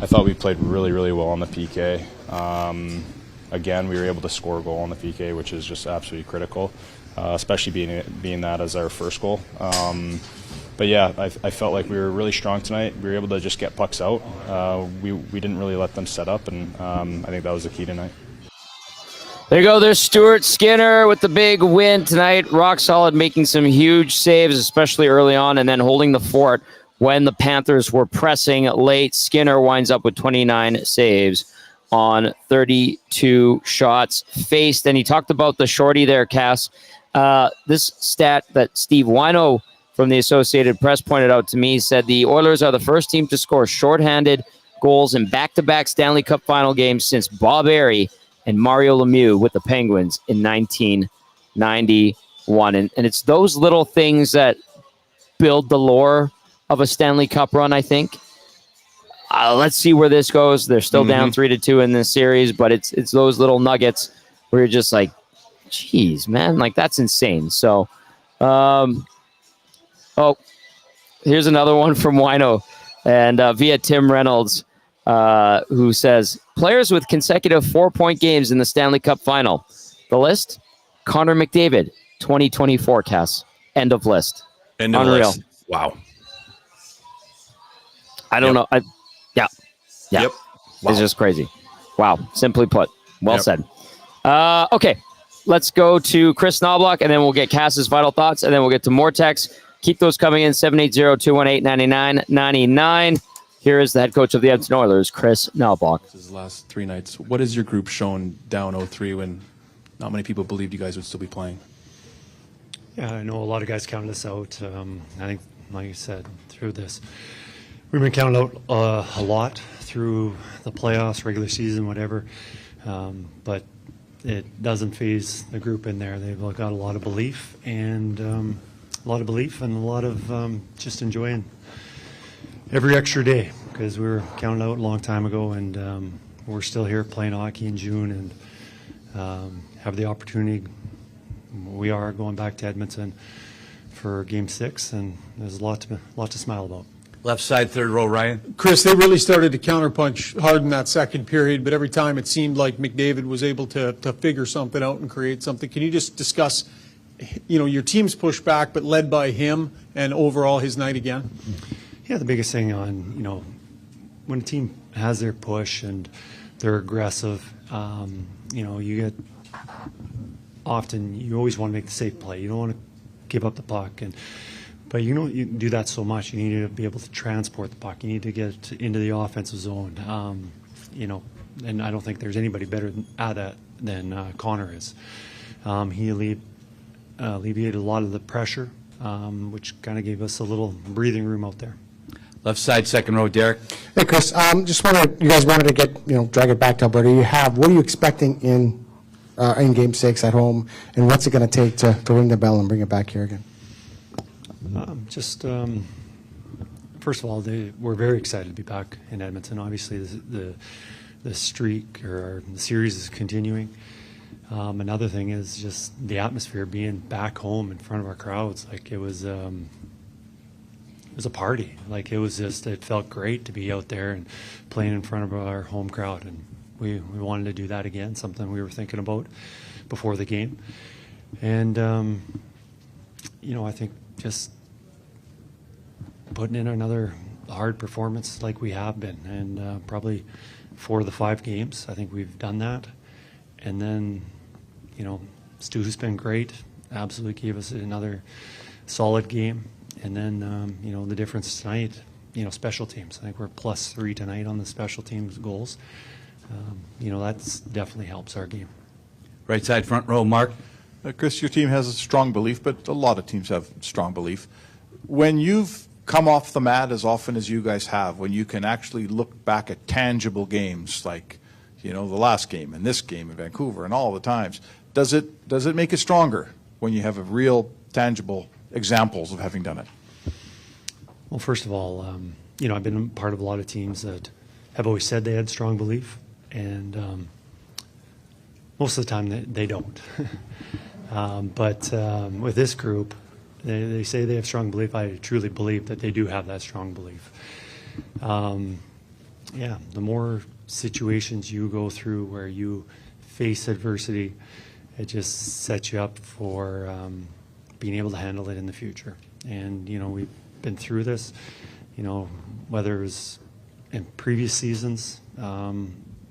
thought we played really, really well on the PK. Again, we were able to score a goal on the PK, which is just absolutely critical, especially being that as our first goal. But yeah, I felt like we were really strong tonight. We were able to just get pucks out. We didn't really let them set up, and I think that was the key tonight. There you go. There's Stuart Skinner with the big win tonight. Rock solid, making some huge saves, especially early on, and then holding the fort when the Panthers were pressing late. Skinner winds up with 29 saves on 32 shots faced. And he talked about the shorty there, Cass. This stat that Steve Wno from the Associated Press pointed out to me said the Oilers are the first team to score shorthanded goals in back-to-back Stanley Cup Final games since Bob Airey and Mario Lemieux with the Penguins in 1991. And it's those little things that build the lore of a Stanley Cup run, I think. Let's see where this goes. They're still down 3-2 in this series, but it's those little nuggets where you're just like, geez, man, like that's insane. So, here's another one from Whyno and via Tim Reynolds, who says, players with consecutive 4-point games in the Stanley Cup Final. The list, Connor McDavid, 2024, Cass. End of list. End of Unreal. list. Wow. I don't know. Yeah. Yep. Wow. It's just crazy. Wow. Simply put. Well said. Okay. Let's go to Kris Knoblauch, and then we'll get Cass's final thoughts, and then we'll get to more texts. Keep those coming in, 780-218-9999. Here is the head coach of the Edmonton Oilers, Kris Knoblauch. This is the last 3 nights. What has your group shown down 0-3 when not many people believed you guys would still be playing? Yeah, I know a lot of guys counted us out. I think, like you said, through this, we've been counted out a lot through the playoffs, regular season, whatever. But it doesn't phase the group in there. They've got a lot of belief and a lot of just enjoying every extra day, because we were counted out a long time ago, and we're still here playing hockey in June and have the opportunity. We are going back to Edmonton for Game 6, and there's a lot to smile about. Left side, third row, Ryan. Kris, they really started to counterpunch hard in that second period, but every time it seemed like McDavid was able to figure something out and create something. Can you just discuss, your team's push back, but led by him, and overall his night again? Yeah, the biggest thing on, when a team has their push and they're aggressive, you get often, you always want to make the safe play. You don't want to give up the puck. But you do that so much. You need to be able to transport the puck. You need to get into the offensive zone. And I don't think there's anybody better at that than Connor is. He alleviated a lot of the pressure, which kind of gave us a little breathing room out there. Left side, second row, Derek. Hey, Kris. You guys wanted to get, drag it back to Alberta. What are you expecting in Game 6 at home, and what's it going to take to ring the bell and bring it back here again? First of all, we're very excited to be back in Edmonton. Obviously, the streak or the series is continuing. Another thing is just the atmosphere, being back home in front of our crowds. Like, it was a party. Like, it felt great to be out there and playing in front of our home crowd. And we wanted to do that again, something we were thinking about before the game. And, I think just putting in another hard performance like we have been, and probably 4 of the 5 games, I think we've done that. And then, Stu's been great, absolutely gave us another solid game. And then, the difference tonight, special teams. I think we're +3 tonight on the special teams goals. That's definitely helps our game. Right side, front row, Mark. Kris, your team has a strong belief, but a lot of teams have strong belief. When you've come off the mat as often as you guys have, when you can actually look back at tangible games like, the last game and this game in Vancouver and all the times, does it make it stronger when you have a real tangible examples of having done it? Well, first of all, I've been part of a lot of teams that have always said they had strong belief, and most of the time they don't. But with this group, they say they have strong belief. I truly believe that they do have that strong belief. The more situations you go through where you face adversity, it just sets you up for being able to handle it in the future. And, we've been through this, whether it was in previous seasons,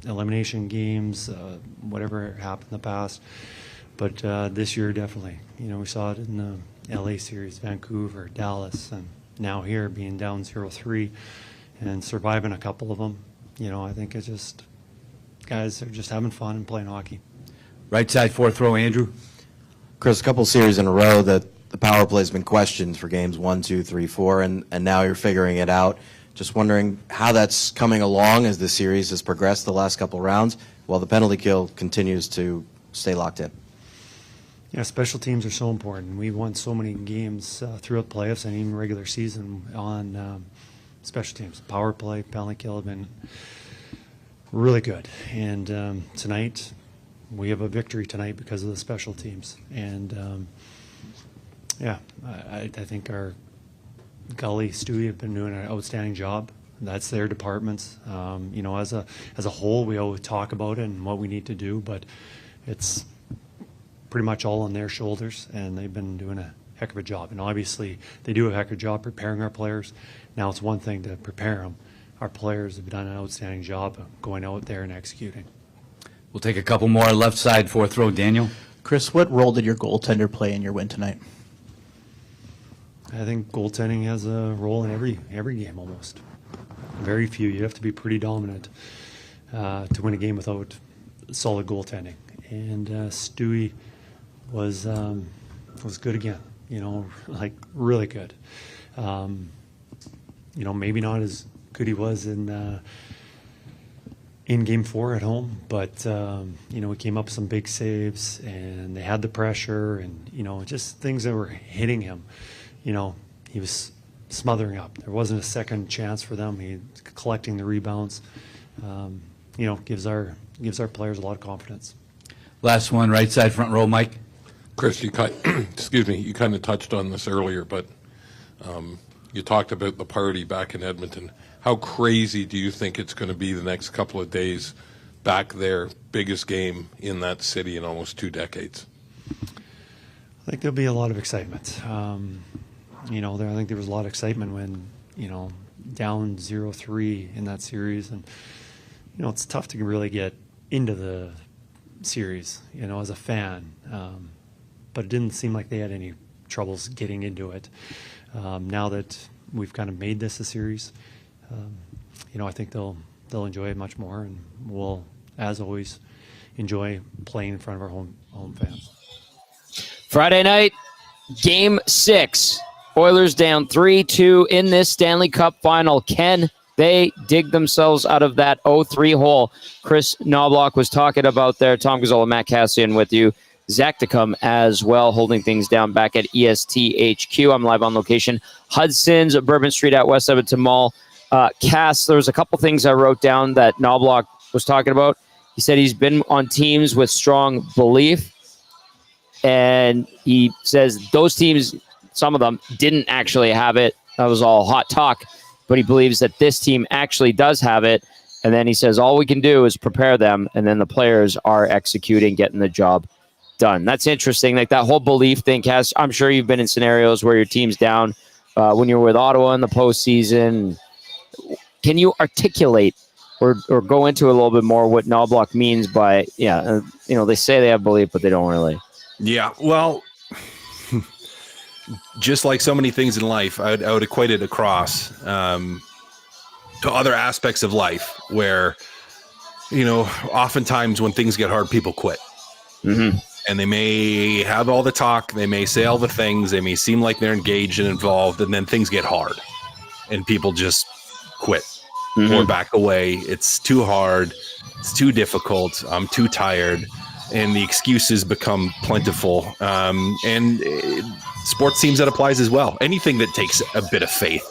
elimination games, whatever happened in the past. But this year, definitely. We saw it in the LA series, Vancouver, Dallas, and now here being down 0-3 and surviving a couple of them. I think it's just, guys are just having fun and playing hockey. Right side, fourth row, Andrew. Chris, a couple series in a row that the power play has been questioned for games 1, 2, 3, 4, and now you're figuring it out. Just wondering how that's coming along as the series has progressed the last couple rounds, while the penalty kill continues to stay locked in. Yeah, special teams are so important. We've won so many games throughout the playoffs and even regular season on special teams. Power play, penalty kill have been really good. And tonight, we have a victory tonight because of the special teams. And I think our Gully, Stewie have been doing an outstanding job. That's their departments. As a whole, we always talk about it and what we need to do, but it's pretty much all on their shoulders, and they've been doing a heck of a job. And obviously, they do a heck of a job preparing our players. Now it's one thing to prepare them. Our players have done an outstanding job of going out there and executing. We'll take a couple more. Left side, fourth row, Daniel. Chris, what role did your goaltender play in your win tonight? I think goaltending has a role in every game almost. Very few. You have to be pretty dominant to win a game without solid goaltending. And Stewie was good again. Really good. Maybe not as good he was in Game 4 at home, but he came up with some big saves, and they had the pressure, and just things that were hitting him. He was smothering up. There wasn't a second chance for them. He collecting the rebounds. Gives our players a lot of confidence. Last one, right side, front row, Mike. Chris, you kind of touched on this earlier, but you talked about the party back in Edmonton. How crazy do you think it's going to be the next couple of days back there, biggest game in that city in almost 2 decades? I think there'll be a lot of excitement. I think there was a lot of excitement when, down 0-3 in that series. And, it's tough to really get into the series, as a fan. But it didn't seem like they had any troubles getting into it. Now that we've kind of made this a series, I think they'll enjoy it much more, and we'll, as always, enjoy playing in front of our home fans. Friday night, Game 6. Oilers down 3-2 in this Stanley Cup Final. Can they dig themselves out of that 0-3 hole Kris Knoblauch was talking about there? Tom Gazzola, Matt Kassian with you. Zachticum as well, holding things down back at ESTHQ. I'm live on location. Hudsons, Bourbon Street at West Edmonton Mall. Cass, there was a couple things I wrote down that Knoblauch was talking about. He said he's been on teams with strong belief, and he says those teams, some of them, didn't actually have it. That was all hot talk, but he believes that this team actually does have it. And then he says all we can do is prepare them, and then the players are executing, getting the job done. That's interesting. Like that whole belief thing, Cass. I'm sure you've been in scenarios where your team's down when you were with Ottawa in the postseason. Can you articulate or go into a little bit more what Knoblauch means by, they say they have belief, but they don't really. Yeah, well, just like so many things in life, I would equate it across to other aspects of life where, oftentimes when things get hard, people quit. Mm-hmm. And they may have all the talk, they may say all the things, they may seem like they're engaged and involved, and then things get hard and people just quit or back away. It's too hard, it's too difficult, I'm too tired, and the excuses become plentiful. Sports teams, that applies as well. Anything that takes a bit of faith.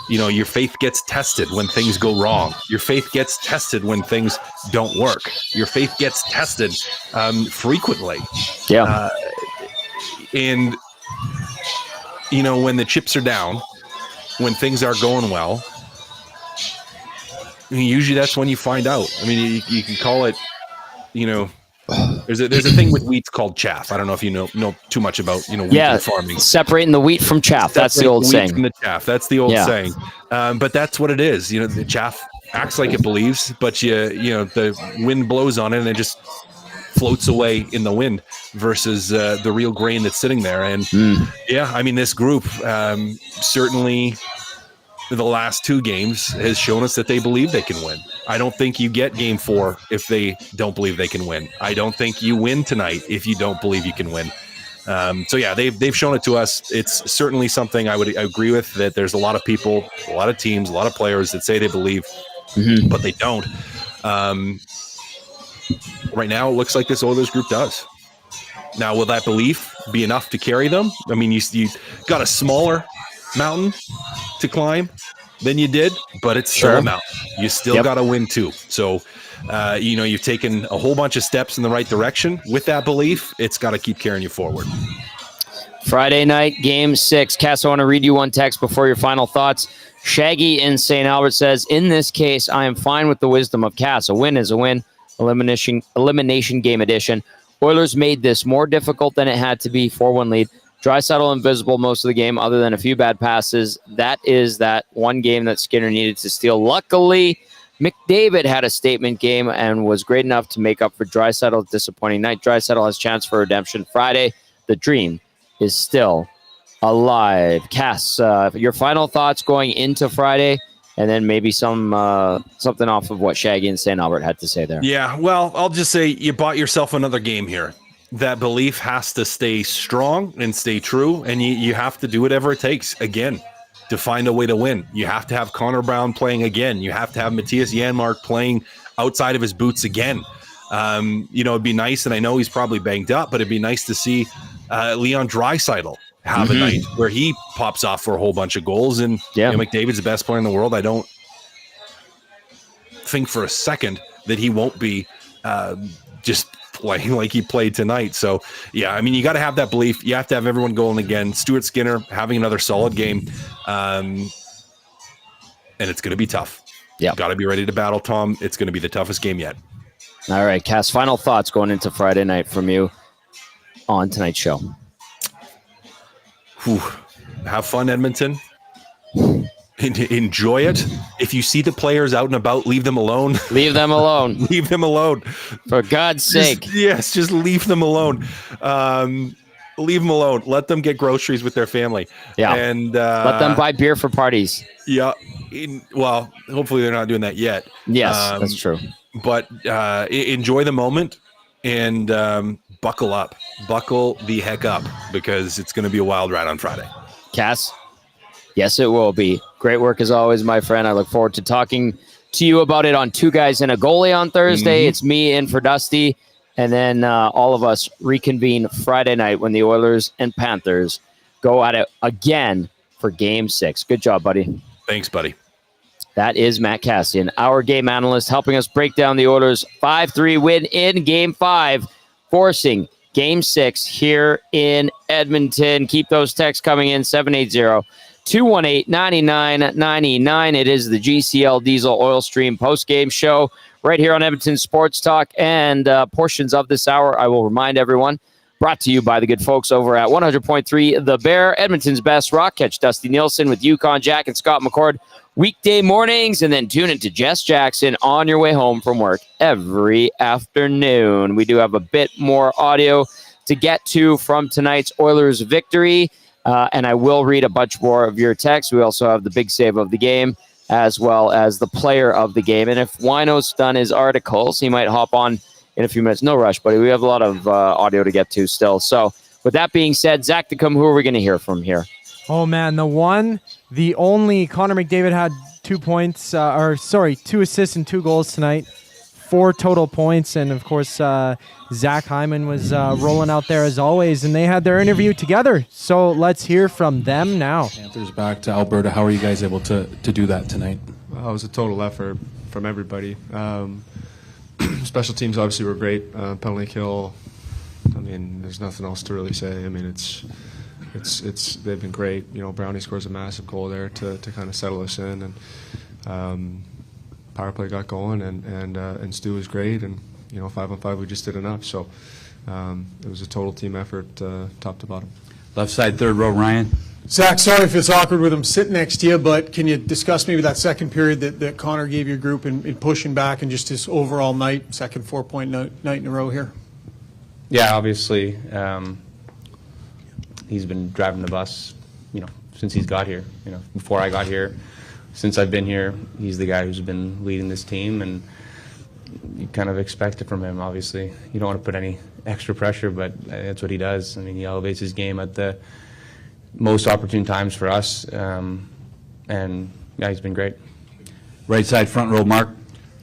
Your faith gets tested when things go wrong. Your faith gets tested when things don't work. Your faith gets tested frequently. Yeah. And, when the chips are down, when things are going well, usually that's when you find out. I mean, you can call it, there's a thing with wheat called chaff. I don't know if you know too much about wheat and farming. Separating the wheat from chaff. That's the old saying. From the chaff. That's the old saying. But that's what it is. The chaff acts like it believes, but the wind blows on it and it just floats away in the wind versus the real grain that's sitting there. And this group certainly, the last 2 games has shown us that they believe they can win. I don't think you get game 4 if they don't believe they can win. I don't think you win tonight if you don't believe you can win. They've shown it to us. It's certainly something I would agree with, that there's a lot of people, a lot of teams, a lot of players that say they believe, but they don't. Right now, it looks like this Oilers group does. Now, will that belief be enough to carry them? I mean, you got a smaller mountain to climb than you did, but it's still a mountain. You still got to win too. So, you've taken a whole bunch of steps in the right direction. With that belief, it's got to keep carrying you forward. Friday night, Game 6. Cass, I want to read you one text before your final thoughts. Shaggy in St. Albert says, in this case, I am fine with the wisdom of Cass. A win is a win. Elimination game edition. Oilers made this more difficult than it had to be. 4-1 lead. Draisaitl invisible most of the game, other than a few bad passes. That is that one game that Skinner needed to steal. Luckily, McDavid had a statement game and was great enough to make up for Draisaitl's disappointing night. Draisaitl has chance for redemption Friday. The dream is still alive. Cass, your final thoughts going into Friday, and then maybe something off of what Shaggy and St. Albert had to say there. Yeah, well, I'll just say you bought yourself another game here. That belief has to stay strong and stay true, and you have to do whatever it takes, again, to find a way to win. You have to have Connor Brown playing again. You have to have Matthias Janmark playing outside of his boots again. It'd be nice, and I know he's probably banged up, but it'd be nice to see Leon Draisaitl have a night where he pops off for a whole bunch of goals. And McDavid's the best player in the world. I don't think for a second that he won't be just playing like he played tonight. So, you got to have that belief. You have to have everyone going again. Stuart Skinner having another solid game. And it's going to be tough. Yeah. Got to be ready to battle, Tom. It's going to be the toughest game yet. All right, Cass, final thoughts going into Friday night from you on tonight's show. Have fun, Edmonton. Enjoy it. If you see the players out and about, leave them alone. Leave them alone. Leave them alone. For God's sake. Just leave them alone. Leave them alone. Let them get groceries with their family. Yeah. And let them buy beer for parties. Yeah. Well, hopefully they're not doing that yet. Yes, that's true. But enjoy the moment and buckle up. Buckle the heck up, because it's going to be a wild ride on Friday. Cass? Yes, it will be. Great work as always, my friend. I look forward to talking to you about it on Two Guys and a Goalie on Thursday. It's me in for Dusty. And then all of us reconvene Friday night when the Oilers and Panthers go at it again for Game 6. Good job, buddy. Thanks, buddy. That is Matt Kassian, our game analyst, helping us break down the Oilers' 5-3 win in Game 5, forcing Game 6 here in Edmonton. Keep those texts coming in, 780-218-9999. It is the GCL Diesel Oil Stream post-game show right here on Edmonton Sports Talk. And portions of this hour, I will remind everyone, brought to you by the good folks over at 100.3 The Bear, Edmonton's best rock. Catch Dusty Nielsen with Yukon Jack and Scott McCord weekday mornings, and then tune into Jess Jackson on your way home from work every afternoon. We do have a bit more audio to get to from tonight's Oilers victory, and I will read a bunch more of your texts. We also have the big save of the game, as well as the player of the game. And if Whyno's done his articles, he might hop on in a few minutes. No rush, buddy. We have a lot of audio to get to still. So with that being said, Zachticum, who are we going to hear from here? Oh, man, the only Connor McDavid had 2 points, 2 assists and 2 goals tonight, 4 total points. And, of course, Zach Hyman was rolling out there as always, and they had their interview together. So let's hear from them now. Panthers back to Alberta. How are you guys able to do that tonight? Well, it was a total effort from everybody. Special teams obviously were great. Penalty kill, I mean, there's nothing else to really say. I mean, it's they've been great. You know, Brownie scores a massive goal there to kind of settle us in, and power play got going, and Stu was great, and 5-on-5 we just did enough. So it was a total team effort, top to bottom. Left side, third row, Ryan. Zach, sorry if it's awkward with him sitting next to you, but can you discuss maybe that second period that Connor gave your group in pushing back and just his overall night, second 4-point night in a row here? Yeah, obviously, he's been driving the bus, since he's got here. Before I got here, since I've been here, he's the guy who's been leading this team, and you kind of expect it from him. Obviously, you don't want to put any extra pressure, but that's what he does. I mean, he elevates his game at the most opportune times for us, and yeah, he's been great. Right side, front row, Mark.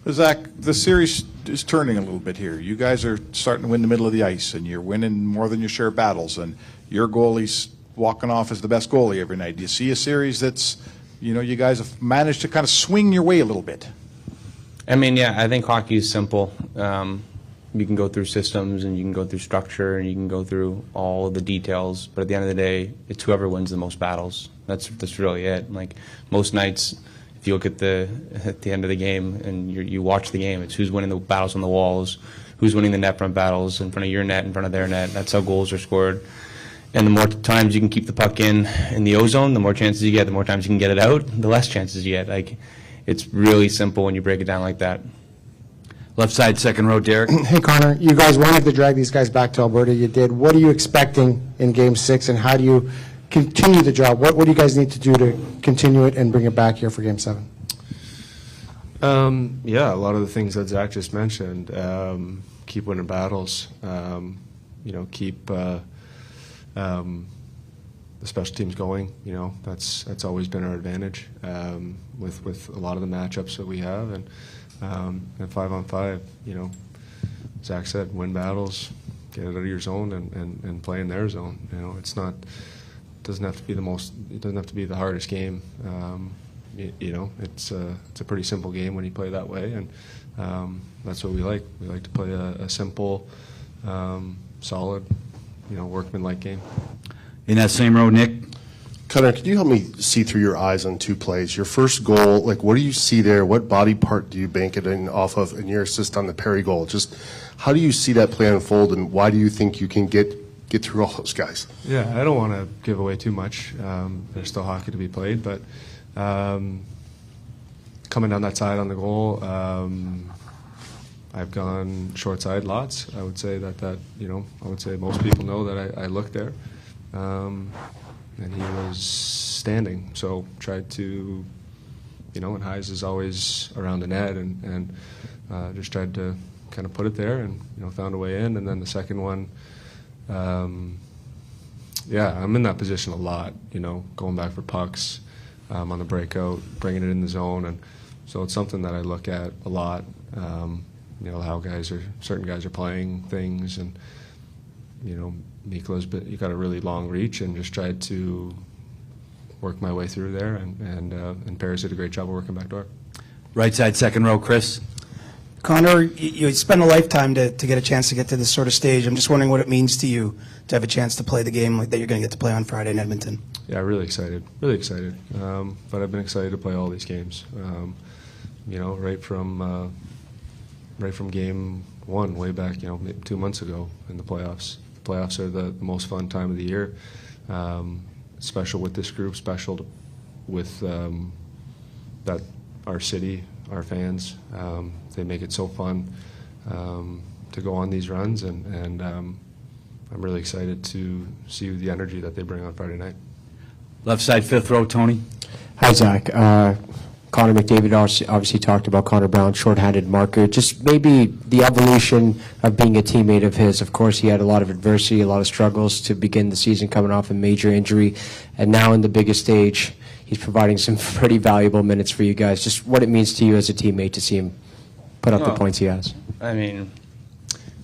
Zach, the series is turning a little bit here. You guys are starting to win the middle of the ice, and you're winning more than your share of battles, and your goalie's walking off as the best goalie every night. Do you see a series that's, you guys have managed to kind of swing your way a little bit? I mean, yeah, I think hockey is simple. You can go through systems, and you can go through structure, and you can go through all of the details, but at the end of the day, it's whoever wins the most battles. That's really it. Like, most nights, if you look at the end of the game and you watch the game, it's who's winning the battles on the walls, who's winning the net front battles in front of your net, in front of their net. That's how goals are scored. And the more times you can keep the puck in the O-zone, the more chances you get. The more times you can get it out, the less chances you get. Like, it's really simple when you break it down like that. Left side, second row, Derek. Hey, Connor, you guys wanted to drag these guys back to Alberta. You did. What are you expecting in Game 6, and how do you continue the job? What do you guys need to do to continue it and bring it back here for Game 7? Yeah, a lot of the things that Zach just mentioned. Keep winning battles. Keep the special teams going. That's always been our advantage with a lot of the matchups that we have, and 5-on-5. Zach said, win battles, get it out of your zone, and play in their zone. It's not. It doesn't have to be It doesn't have to be the hardest game. It's a pretty simple game when you play that way, and that's what we like. We like to play a simple, solid, workman-like game. In that same row, Nick. Connor, could you help me see through your eyes on two plays? Your first goal, what do you see there? What body part do you bank it in off of? And your assist on the Perry goal. Just how do you see that play unfold, and why do you think you can get through all those guys? Yeah, I don't want to give away too much. There's still hockey to be played, but coming down that side on the goal, I've gone short side lots. I would say that I would say most people know that I looked there. And he was standing, so tried to, and Heis is always around the net, and just tried to kind of put it there, and found a way in. And then the second one, yeah, I'm in that position a lot, going back for pucks on the breakout, bringing it in the zone, and so it's something that I look at a lot. How certain guys are playing things, and Mikla's you got a really long reach, and just tried to work my way through there, and Paris did a great job of working backdoor. Right side, second row, Chris. Connor, you spent a lifetime to get a chance to get to this sort of stage. I'm just wondering what it means to you to have a chance to play the game like that you're going to get to play on Friday in Edmonton. Yeah, really excited. But I've been excited to play all these games. Right from game one, way back, 2 months ago in the playoffs. The playoffs are the most fun time of the year. Special with this group, special with that our city, our fans. They make it so fun to go on these runs, and I'm really excited to see the energy that they bring on Friday night. Left side, fifth row, Tony. Hi, Zach. Connor McDavid obviously talked about Connor Brown's shorthanded marker. Just maybe the evolution of being a teammate of his. Of course, he had a lot of adversity, a lot of struggles to begin the season, coming off a major injury. And now in the biggest stage, he's providing some pretty valuable minutes for you guys. Just what it means to you as a teammate to see him put up the points he has. I mean,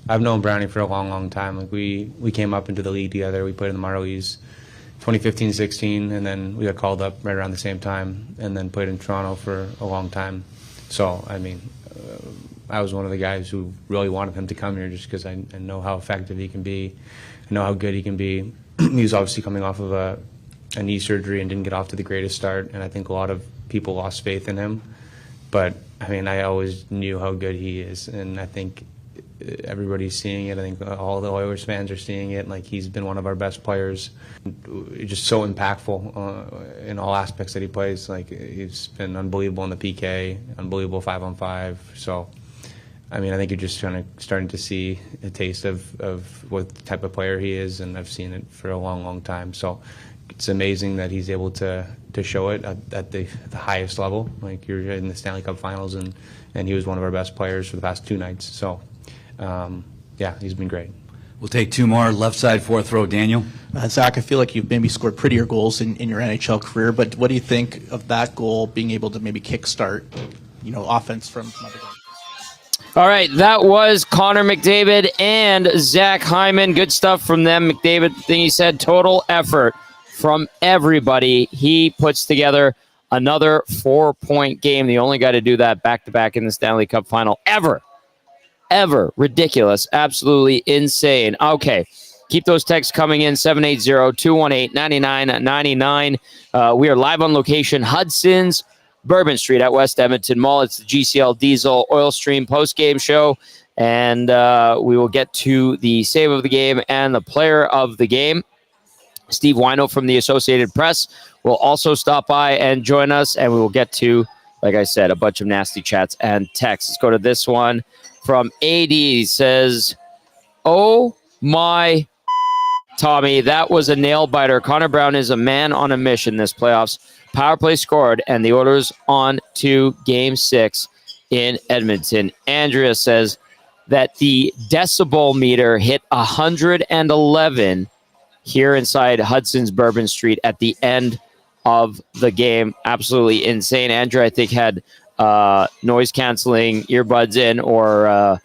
I've known Brownie for a long, long time. Like we came up into the league together. We played in the Marlies 2015-16, and then we got called up right around the same time, and then played in Toronto for a long time. So, I mean, I was one of the guys who really wanted him to come here just because I know how effective he can be. I know how good he can be. He was obviously coming off of a knee surgery and didn't get off to the greatest start, and I think a lot of people lost faith in him. But I mean, I always knew how good he is, and I think everybody's seeing it. I think all the Oilers fans are seeing it. Like, he's been one of our best players. Just so impactful in all aspects that he plays. Like, he's been unbelievable in the PK, unbelievable 5-on-5. So, I mean, I think you're just starting to see a taste of what type of player he is, and I've seen it for a long, long time. So it's amazing that he's able to show it at the highest level. Like, you're in the Stanley Cup Finals, and he was one of our best players for the past 2 nights. So, yeah, he's been great. We'll take 2 more. Left side, fourth row, Daniel. Zach, I feel like you've maybe scored prettier goals in your NHL career, but what do you think of that goal being able to maybe kickstart, offense from other guys? All right, that was Connor McDavid and Zach Hyman. Good stuff from them. McDavid, thing he said, total effort from everybody. He puts together another 4-point game. The only guy to do that back-to-back in the Stanley Cup Final ever. Ridiculous. Absolutely insane. Okay. Keep those texts coming in, 780-218-9999. We are live on location, Hudsons, Bourbon Street at West Edmonton Mall. It's the GCL Diesel Oil Stream post-game show, and we will get to the save of the game and the player of the game. Steve Wno from the Associated Press will also stop by and join us, and we will get to, like I said, a bunch of nasty chats and texts. Let's go to this one from AD. Says, "Oh my Tommy, that was a nail biter. Connor Brown is a man on a mission this playoffs. Power play scored, and the Oilers on to Game 6 in Edmonton." Andrea says that the decibel meter hit 111 here inside Hudson's Bourbon Street at the end of the game. Absolutely insane. Andrea, I think, had noise-canceling earbuds in, or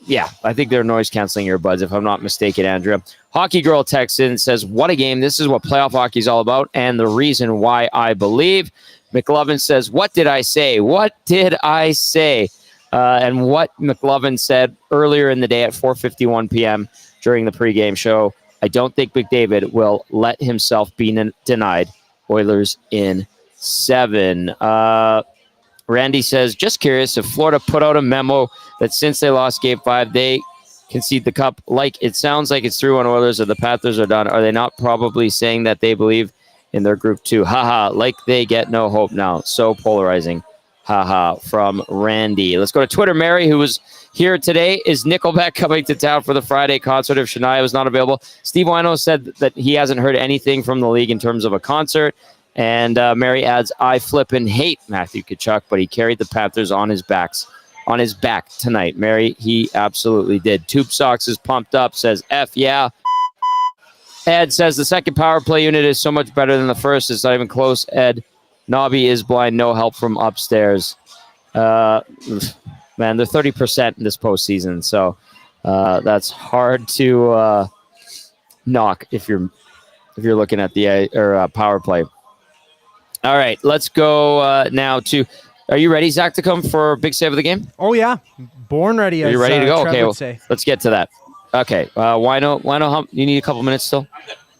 yeah, I think they're noise-canceling earbuds, if I'm not mistaken, Andrea. Hockey Girl Texan says, "What a game. This is what playoff hockey is all about, and the reason why I believe." McLovin says, "What did I say? What did I say?" And what McLovin said earlier in the day at 4:51 p.m. during the pregame show, "I don't think McDavid will let himself be denied. Oilers in 7. Randy says, "Just curious if Florida put out a memo that since they lost Game 5, they concede the cup. Like, it sounds like it's 3-1 Oilers or the Panthers are done. Are they not probably saying that they believe in their group too? Haha, like they get no hope now. So polarizing. Haha," from Randy. Let's go to Twitter. Mary, who was here today. "Is Nickelback coming to town for the Friday concert if Shania was not available?" Steve Wno said that he hasn't heard anything from the league in terms of a concert. And Mary adds, "I flippin' hate Matthew Tkachuk, but he carried the Panthers on his back tonight." Mary, he absolutely did. Tube Socks is pumped up, says, "F yeah." Ed says, "The second power play unit is so much better than the first. It's not even close, Ed. Nobby is blind, no help from upstairs." Man, they're 30% in this postseason, so that's hard to knock if you're looking at the power play. All right, let's go now to. Are you ready, Zachticum, for big save of the game? Oh yeah, born ready. Are you ready to go? Trev Okay, would say. let's get to that. Okay, Whyno, you need a couple minutes still?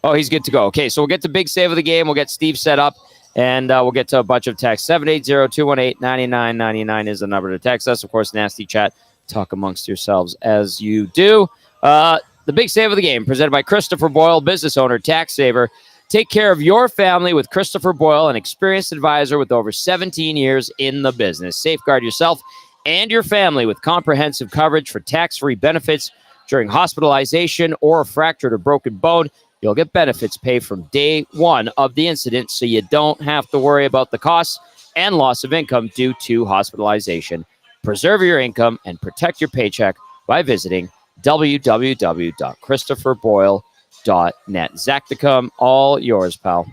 Oh, he's good to go. Okay, so we'll get to big save of the game. We'll get Steve set up, and we'll get to a bunch of texts. 780-218-9999 is the number to text us. Of course, nasty chat. Talk amongst yourselves as you do. The big save of the game, presented by Christopher Boyle, business owner, tax saver. Take care of your family with Christopher Boyle, an experienced advisor with over 17 years in the business. Safeguard yourself and your family with comprehensive coverage for tax-free benefits during hospitalization or a fractured or broken bone. You'll get benefits paid from day one of the incident, so you don't have to worry about the costs and loss of income due to hospitalization. Preserve your income and protect your paycheck by visiting www.christopherboyle.net. Zachticum, all yours, pal.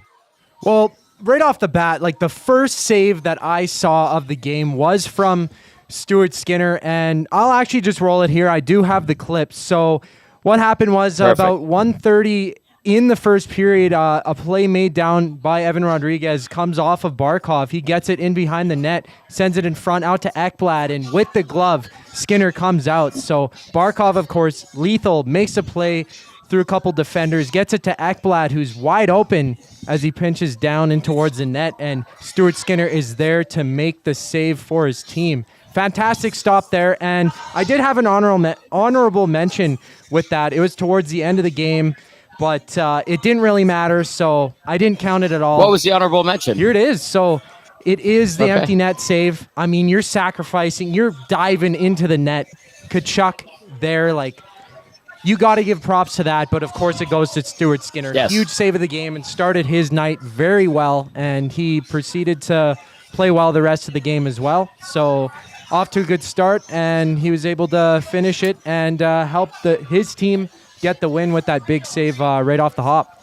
Well, right off the bat, like the first save that I saw of the game was from Stuart Skinner, and I'll actually just roll it here. I do have the clips. So what happened was about 1:30 in the first period, a play made down by Evan Rodriguez comes off of Barkov. He gets it in behind the net, sends it in front out to Ekblad, and with the glove, Skinner comes out. So Barkov, of course, lethal, makes a play through a couple defenders, gets it to Ekblad, who's wide open as he pinches down in towards the net, and Stuart Skinner is there to make the save for his team. Fantastic stop there, and I did have an honorable mention with that. It was towards the end of the game, but it didn't really matter, so I didn't count it at all. What was the honorable mention? Here it is. So it is the empty net save. I mean, you're sacrificing, you're diving into the net. Tkachuk there, like, you got to give props to that, but of course it goes to Stuart Skinner. Yes. Huge save of the game and started his night very well, and he proceeded to play well the rest of the game as well. So off to a good start, and he was able to finish it and help his team get the win with that big save right off the hop.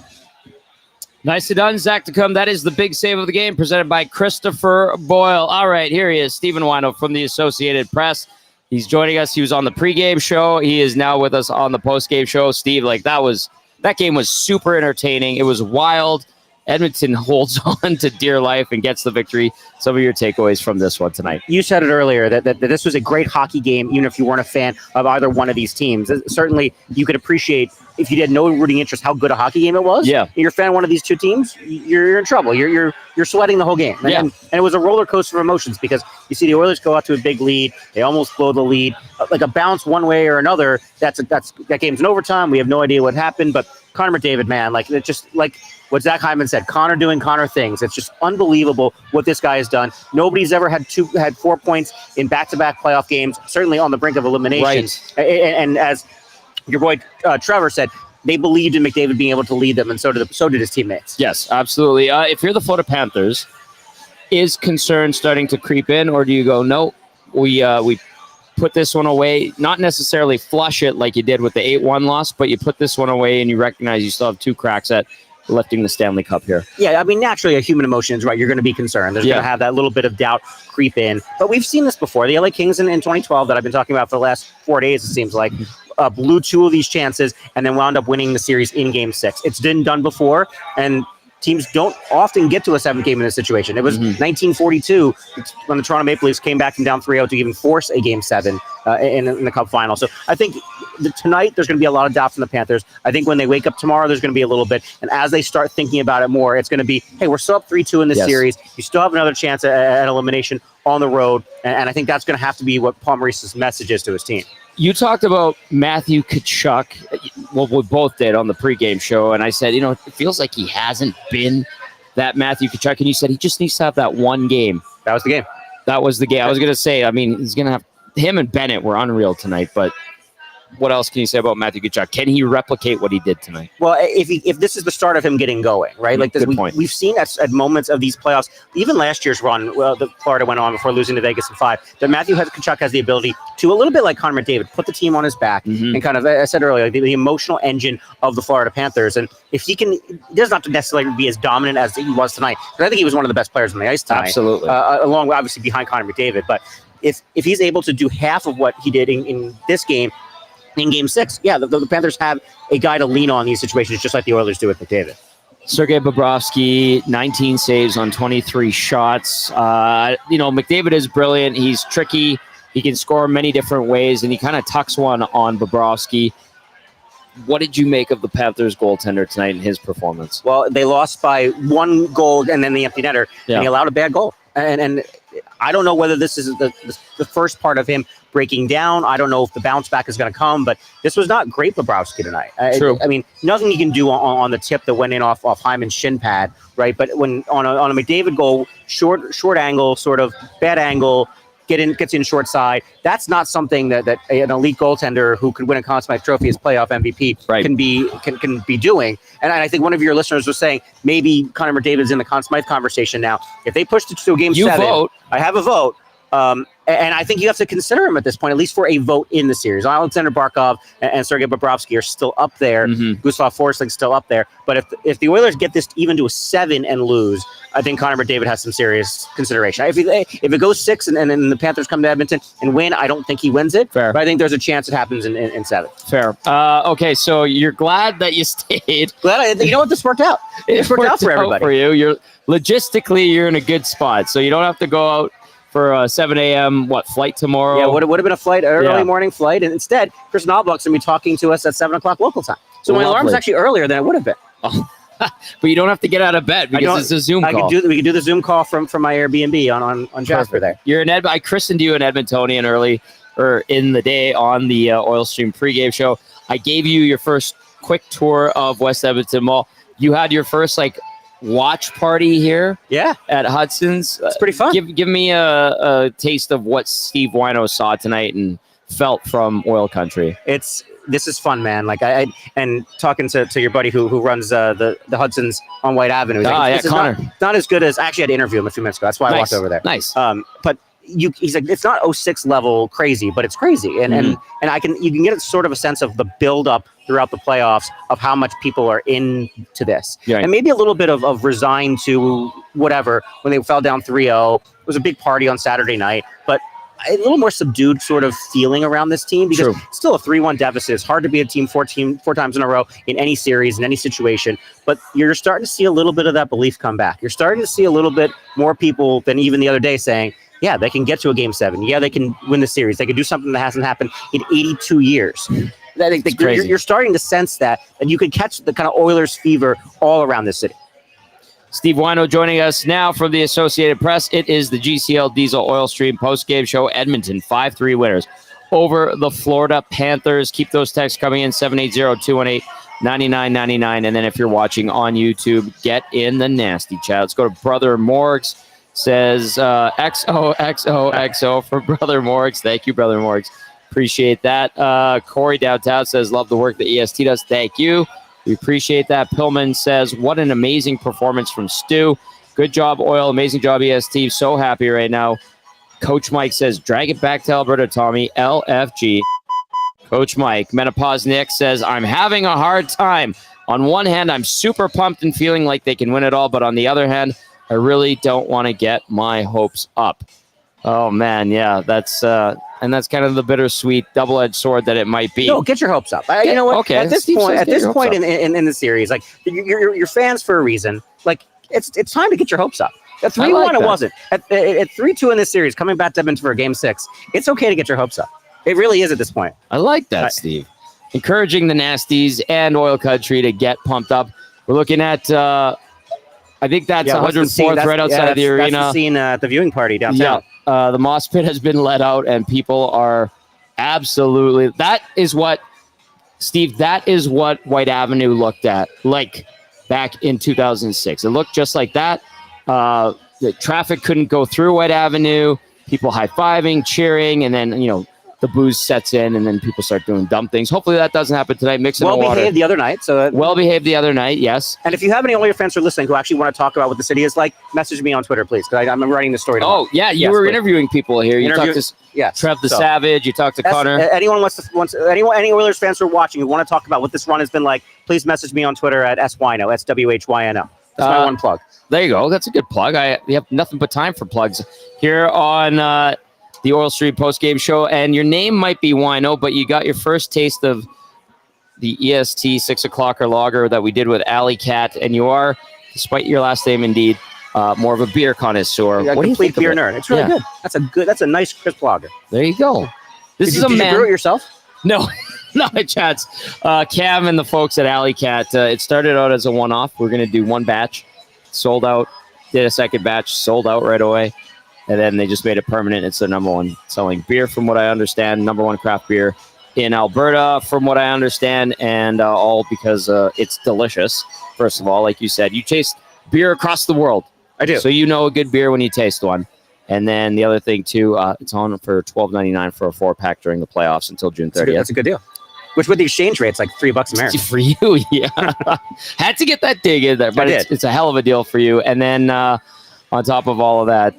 Nicely done, Zachticum. That is the big save of the game, presented by Christopher Boyle. All right, here he is, Steve Wno from the Associated Press. He's joining us. He was on the pregame show. He is now with us on the postgame show. Steve, that game was super entertaining. It was wild. Edmonton holds on to dear life and gets the victory. Some of your takeaways from this one tonight. You said it earlier that this was a great hockey game, even if you weren't a fan of either one of these teams. Certainly, you could appreciate, if you had no rooting interest, how good a hockey game it was. Yeah. If you're a fan of one of these two teams, you're in trouble. You're sweating the whole game. Yeah. And it was a roller coaster of emotions, because you see the Oilers go out to a big lead. They almost blow the lead. Like a bounce one way or another, that game's in overtime. We have no idea what happened, but Connor McDavid, man, it's just like what Zach Hyman said, Connor doing Connor things. It's just unbelievable what this guy has done. Nobody's ever had 4 points in back-to-back playoff games, certainly on the brink of elimination. Right. And as your boy Trevor said, they believed in McDavid being able to lead them, and so did his teammates. Yes, absolutely. If you're the Florida Panthers, is concern starting to creep in, or do you go, no, we put this one away, not necessarily flush it like you did with the 8-1 loss, but you put this one away and you recognize you still have 2 cracks at lifting the Stanley Cup here? Yeah, I mean, naturally, a human emotion is right. You're going to be concerned. There's going to have that little bit of doubt creep in. But we've seen this before. The LA Kings in 2012 that I've been talking about for the last 4 days, it seems like, blew 2 of these chances and then wound up winning the series in Game 6. It's been done before, and teams don't often get to a 7th game in this situation. It was 1942 when the Toronto Maple Leafs came back from down 3-0 to even force a Game 7 in the Cup Final. So I think tonight there's going to be a lot of doubt from the Panthers. I think when they wake up tomorrow, there's going to be a little bit. And as they start thinking about it more, it's going to be, hey, we're still up 3-2 in this series. You still have another chance at elimination on the road. And I think that's going to have to be what Paul Maurice's message is to his team. You talked about Matthew Tkachuk. Well, we both did on the pregame show, and I said, it feels like he hasn't been that Matthew Tkachuk, and you said he just needs to have that one game. That was the game. That was the game. I was going to say, I mean, he's going to have him and Bennett were unreal tonight, but what else can you say about Matthew Tkachuk? Can he replicate what he did tonight? Well, if this is the start of him getting going, right? Like this, we've seen at moments of these playoffs, even last year's run, the Florida went on before losing to Vegas in 5, that Matthew Tkachuk has the ability to, a little bit like Connor McDavid, put the team on his back and kind of, I said earlier, the emotional engine of the Florida Panthers. And if he can, he doesn't have to necessarily be as dominant as he was tonight, but I think he was one of the best players on the ice tonight. Absolutely. Along, obviously, behind Connor McDavid. But if he's able to do half of what he did in this game, in Game 6, the Panthers have a guy to lean on in these situations, just like the Oilers do with McDavid. Sergei Bobrovsky, 19 saves on 23 shots. McDavid is brilliant. He's tricky. He can score many different ways, and he kind of tucks one on Bobrovsky. What did you make of the Panthers goaltender tonight in his performance? Well, they lost by 1 goal and then the empty netter, and he allowed a bad goal. And I don't know whether this is the first part of him breaking down. I don't know if the bounce back is going to come, but this was not great Bobrovsky tonight. True. I mean, nothing you can do on the tip that went in off Hyman's shin pad, right? But when on a McDavid goal, short angle, sort of bad angle, gets in short side. That's not something that an elite goaltender who could win a Conn Smythe Trophy as playoff MVP can be doing. And I think one of your listeners was saying maybe Connor McDavid's in the Conn Smythe conversation now. If they pushed it to a Game 7, vote. I have a vote. And I think you have to consider him at this point, at least for a vote in the series. Alexander Barkov and Sergei Bobrovsky are still up there. Gustav Forsling's still up there. But if the Oilers get this even to a 7 and lose, I think Connor McDavid has some serious consideration. If it goes 6 and then the Panthers come to Edmonton and win, I don't think he wins it. Fair. But I think there's a chance it happens in 7. Fair. Okay, so you're glad that you stayed. You know what? This worked out. It worked out for everybody. For you. Logistically, you're in a good spot. So you don't have to go out for a 7 a.m. flight tomorrow? Yeah, would have been a flight, early morning flight. And instead, Kris Knoblauch's going to be talking to us at 7 o'clock local time. So my alarm's Lovely. actually earlier than it would have been. Oh. But you don't have to get out of bed because it's a Zoom call. We could do the Zoom call from my Airbnb on Jasper there. You're in I christened you an Edmontonian early or in the day on the Oil Stream pregame show. I gave you your first quick tour of West Edmonton Mall. You had your first watch party here. Yeah, at Hudsons. It's pretty fun. Give me a taste of what Steve Wno saw tonight and felt from Oil Country. This is fun, man. And talking to your buddy who runs the Hudsons on White Avenue. This is Connor. not as good as, actually I had to interview him a few minutes ago. That's why I walked over there. Nice. But he's like, it's not 06 level crazy, but it's crazy. And you can get sort of a sense of the build up throughout the playoffs of how much people are into this. Yeah. And maybe a little bit of resigned to whatever when they fell down 3-0. It was a big party on Saturday night, but a little more subdued sort of feeling around this team because it's still a 3-1 deficit. It's hard to be a team four times in a row in any series, in any situation. But you're starting to see a little bit of that belief come back. You're starting to see a little bit more people than even the other day saying, yeah, they can get to a Game 7. Yeah, they can win the series. They can do something that hasn't happened in 82 years. You're starting to sense that you could catch the kind of Oilers fever all around this city. Steve Wno joining us now from the Associated Press. It is the GCL Diesel Oil Stream post-game show. Edmonton 5-3 winners over the Florida Panthers. Keep those texts coming in, 780-218-9999. And then if you're watching on YouTube, get in the nasty chat. Let's go to Brother Morgs. Says XOXOXO for Brother Morgs. Thank you, Brother Morgs. Appreciate that. Corey downtown says, love the work that EST does. Thank you. We appreciate that. Pillman says, what an amazing performance from Stu. Good job, Oil. Amazing job, EST. So happy right now. Coach Mike says, drag it back to Alberta, Tommy. LFG. Coach Mike. Menopause Nick says, I'm having a hard time. On one hand, I'm super pumped and feeling like they can win it all. But on the other hand, I really don't want to get my hopes up. Oh, man. Yeah, that's kind of the bittersweet double-edged sword that it might be. No, get your hopes up. You know what? Okay. At this point in the series, you're fans for a reason. It's time to get your hopes up. At 3-1, it wasn't. At 3-2 in this series, coming back to Edmonton for a Game 6, it's okay to get your hopes up. It really is at this point. I like that, Steve. Encouraging the Nasties and Oil Country to get pumped up. We're looking at... I think that's 104th right outside of the arena. That's the scene at the viewing party downtown. Yeah, the moss pit has been let out, and people are absolutely... That is what, Steve, that is what White Avenue looked at, back in 2006. It looked just like that. The traffic couldn't go through White Avenue. People high-fiving, cheering, and then, the booze sets in, and then people start doing dumb things. Hopefully that doesn't happen tonight. Mixing the water. Well-behaved the other night. Well-behaved the other night, yes. And if you have any Oilers fans who are listening who actually want to talk about what the city is like, message me on Twitter, please, because I'm writing the story tomorrow. Oh, yeah, you were interviewing people here. You talked to Trev the Savage. You talked to Connor. Anyone any Oilers fans who are watching who want to talk about what this run has been like, please message me on Twitter at SWhyno, SWHYNO. That's my one plug. There you go. That's a good plug. We have nothing but time for plugs here on... the Oil Stream post-game show, and your name might be Whyno, but you got your first taste of the EST 6 o'clocker lager that we did with Alley Cat, and you are, despite your last name indeed, more of a beer connoisseur. What do you think beer nerd? It's really good. That's a nice crisp lager. There you go. Did you brew it yourself? No, no, chats. Cam and the folks at Alley Cat. It started out as a one-off. We're going to do one batch, sold out. Did a second batch, sold out right away. And then they just made it permanent. It's the number one selling beer, from what I understand. Number one craft beer in Alberta, from what I understand. And all because it's delicious. First of all, like you said, you taste beer across the world. I do. So you know a good beer when you taste one. And then the other thing, too, it's on for $12.99 for a 4-pack during the playoffs until June 30th. That's a good deal. Which with the exchange rate, it's like $3 American. For you, yeah. Had to get that dig in there. But it's a hell of a deal for you. And then... on top of all of that,